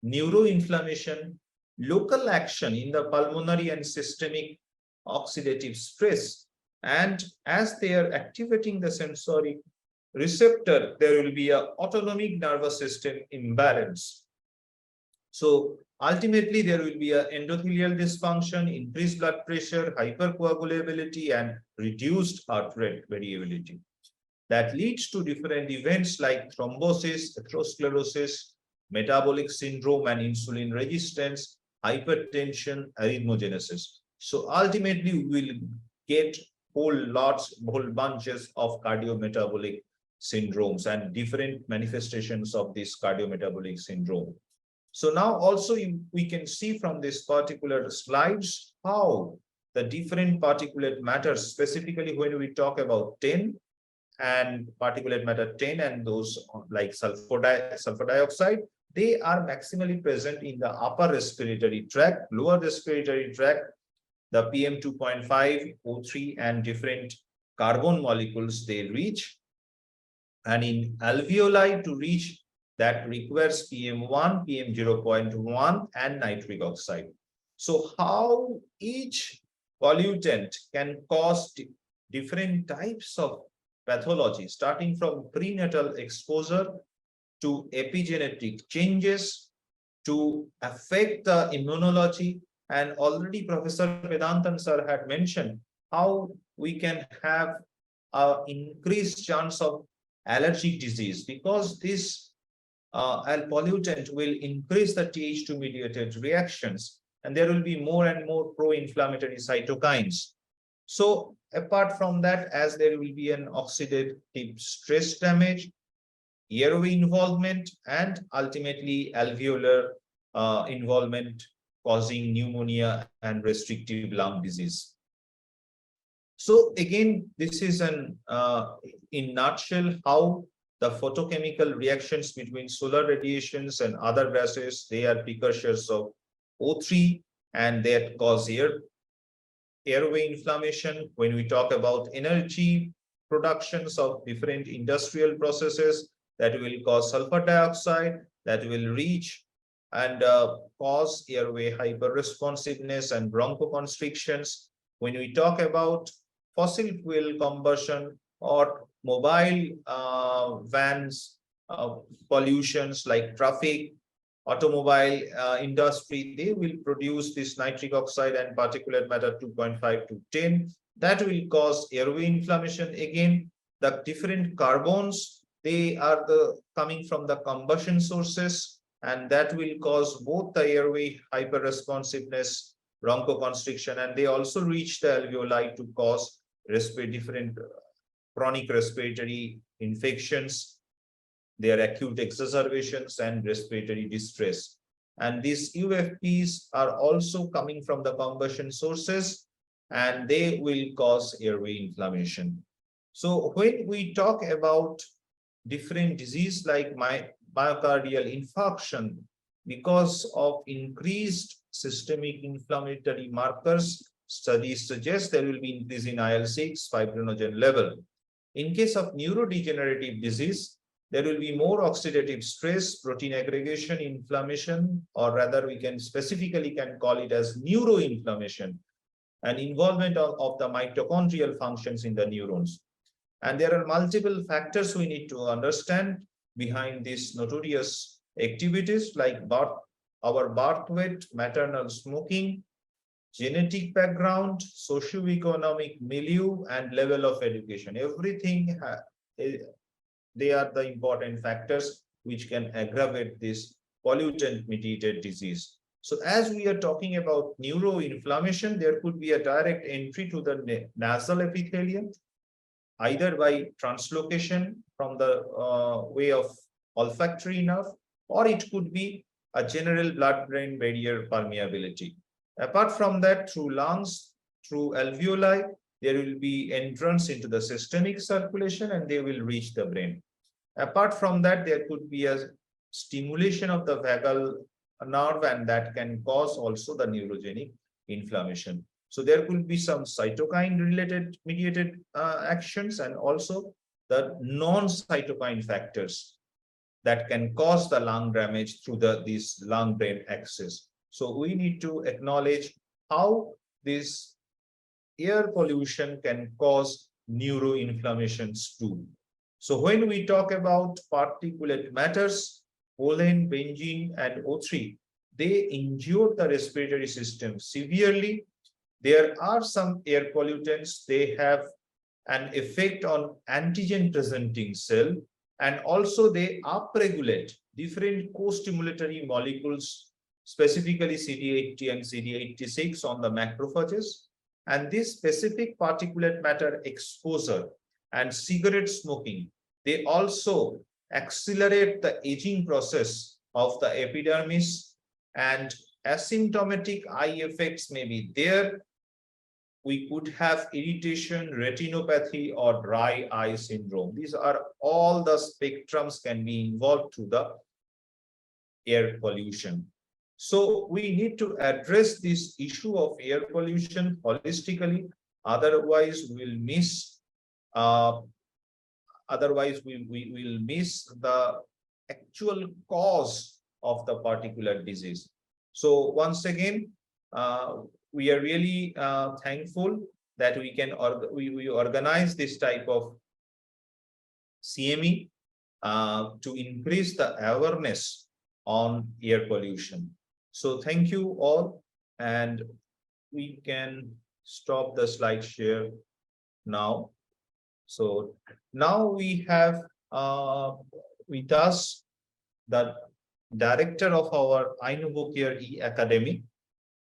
neuroinflammation, local action in the pulmonary and systemic oxidative stress. And as they are activating the sensory receptor, there will be an autonomic nervous system imbalance. So ultimately, there will be an endothelial dysfunction, increased blood pressure, hypercoagulability, and reduced heart rate variability. That leads to different events like thrombosis, atherosclerosis, metabolic syndrome and insulin resistance, hypertension, arrhythmogenesis. So ultimately, we will get whole bunches of cardiometabolic syndromes and different manifestations of this cardiometabolic syndrome. So now also we can see from this particular slides how the different particulate matters, specifically when we talk about 10, and particulate matter 10 and those like sulfur dioxide, they are maximally present in the upper respiratory tract, lower respiratory tract, the PM 2.5, O3 and different carbon molecules they reach. And in alveoli to reach that requires PM1, PM 0.1 and nitric oxide. So how each pollutant can cause different types of pathology, starting from prenatal exposure to epigenetic changes to affect the immunology. And already Professor Vedanthan sir had mentioned how we can have an increased chance of allergic disease because this pollutant will increase the Th2 mediated reactions and there will be more and more pro-inflammatory cytokines. So apart from that, as there will be an oxidative stress damage, airway involvement, and ultimately alveolar involvement causing pneumonia and restrictive lung disease. So again, this is an in nutshell how the photochemical reactions between solar radiations and other gases, they are precursors of O3 and that cause airway inflammation. When we talk about energy productions of different industrial processes, that will cause sulfur dioxide, that will reach and cause airway hyperresponsiveness and bronchoconstrictions. When we talk about fossil fuel combustion or mobile vans pollutions like traffic, automobile industry, they will produce this nitric oxide and particulate matter 2.5 to 10. That will cause airway inflammation. Again, the different carbons, they are coming from the combustion sources, and that will cause both the airway hyperresponsiveness, bronchoconstriction, and they also reach the alveoli to cause different chronic respiratory infections, their acute exacerbations and respiratory distress. And these UFPs are also coming from the combustion sources and they will cause airway inflammation. So when we talk about different disease like myocardial infarction, because of increased systemic inflammatory markers, studies suggest there will be increase in IL-6 fibrinogen level. In case of neurodegenerative disease, there will be more oxidative stress, protein aggregation, inflammation, or rather we can specifically call it as neuroinflammation, and involvement of the mitochondrial functions in the neurons. And there are multiple factors we need to understand behind these notorious activities like our birth weight, maternal smoking, genetic background, socio-economic milieu, and level of education. Everything, they are the important factors which can aggravate this pollutant-mediated disease. So as we are talking about neuroinflammation, there could be a direct entry to the nasal epithelium, either by translocation from the way of olfactory nerve, or it could be a general blood-brain barrier permeability. Apart from that, through lungs, through alveoli, there will be entrance into the systemic circulation and they will reach the brain. Apart from that, there could be a stimulation of the vagal nerve and that can cause also the neurogenic inflammation. So there could be some cytokine related mediated actions and also the non-cytokine factors that can cause the lung damage through this lung-brain axis. So we need to acknowledge how this air pollution can cause neuroinflammations too. So when we talk about particulate matters, pollen, benzene, and O3, they injure the respiratory system severely. There are some air pollutants, they have an effect on antigen presenting cell, and also they upregulate different co-stimulatory molecules, specifically CD80 and CD86 on the macrophages. And this specific particulate matter exposure and cigarette smoking, they also accelerate the aging process of the epidermis, and asymptomatic eye effects may be there. we could have irritation, retinopathy, or dry eye syndrome. These are all the spectrums can be involved to the air pollution. So we need to address this issue of air pollution holistically. Otherwise, we'll miss. We will miss the actual cause of the particular disease. So once again, we are really thankful that we organize this type of CME to increase the awareness on air pollution. So thank you all, and we can stop the slide share now. So now we have with us the director of our Inovocare Academy,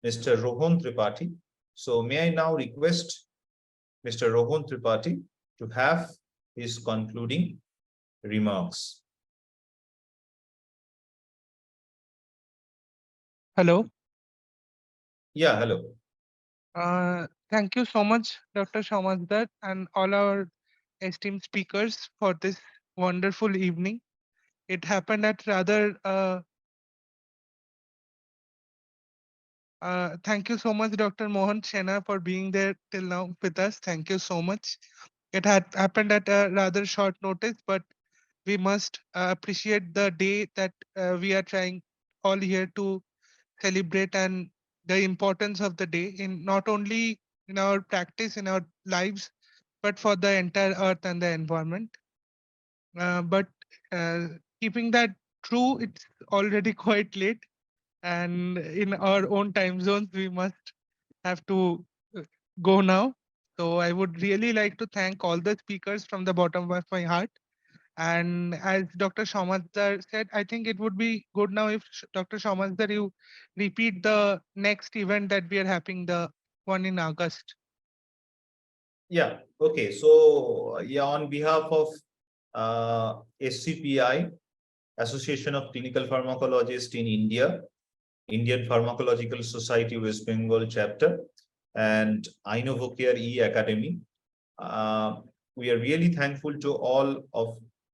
Mr. Rohan Tripathi. So may I now request Mr. Rohan Tripathi to have his concluding remarks. Hello. Yeah, hello. Thank you so much, Dr. Samajdar, and all our esteemed speakers for this wonderful evening. It happened at rather. Thank you so much, Dr. Mohan Shenoy, for being there till now with us. Thank you so much. It had happened at a rather short notice, but we must appreciate the day that we are trying all here to celebrate, and the importance of the day in not only in our practice, in our lives, but for the entire earth and the environment. But keeping that true, it's already quite late, and in our own time zones, we must have to go now. So I would really like to thank all the speakers from the bottom of my heart. And as Dr. Samajdar said, I think it would be good now if Dr. Samajdar, you repeat the next event that we are having, the one in August. Yeah, okay. So yeah, on behalf of ACPI, Association of Clinical Pharmacologists in India, Indian Pharmacological Society West Bengal chapter, and Inovocare Academy. We are really thankful to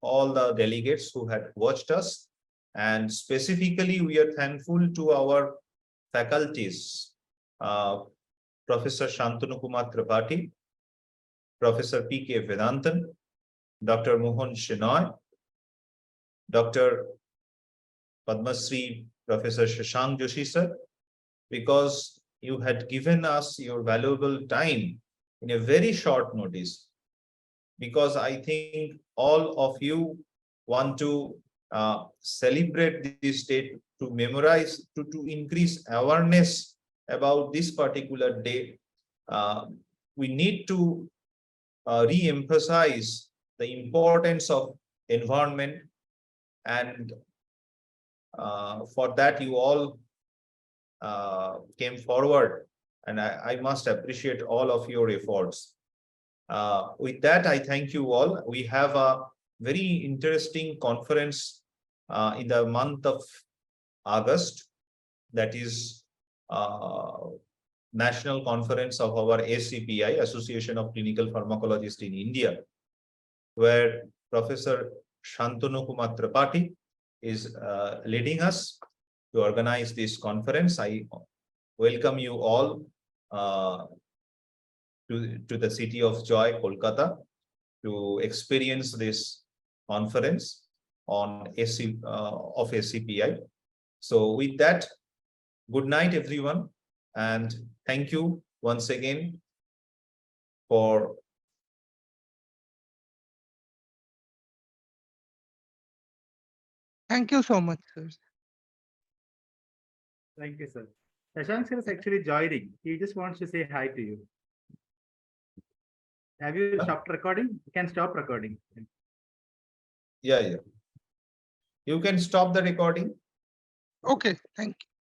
all the delegates who had watched us, and specifically we are thankful to our faculties, Professor Santanu Tripathi, Professor P.K. Vedanthan, Dr. Mohan Shenoy, Dr. Padma Shri Professor Shashank Joshi sir, because you had given us your valuable time in a very short notice, because I think all of you want to celebrate this date, to memorize, to increase awareness about this particular day. We need to re-emphasize the importance of environment, and for that you all came forward, and I must appreciate all of your efforts. With that, I thank you all. We have a very interesting conference in the month of August, that is National Conference of our ACPI, Association of Clinical Pharmacologists in India, where Professor Shantanu Tripathi is leading us to organize this conference. I welcome you all to the city of joy, Kolkata, to experience this conference on of ACPI. So with that, good night, everyone, and thank you once again for Thank you so much, sir. Thank you, sir. Shashank sir is actually joining. He just wants to say hi to you. Have you stopped recording? You can stop recording. yeah. You can stop the recording. Okay, thank you.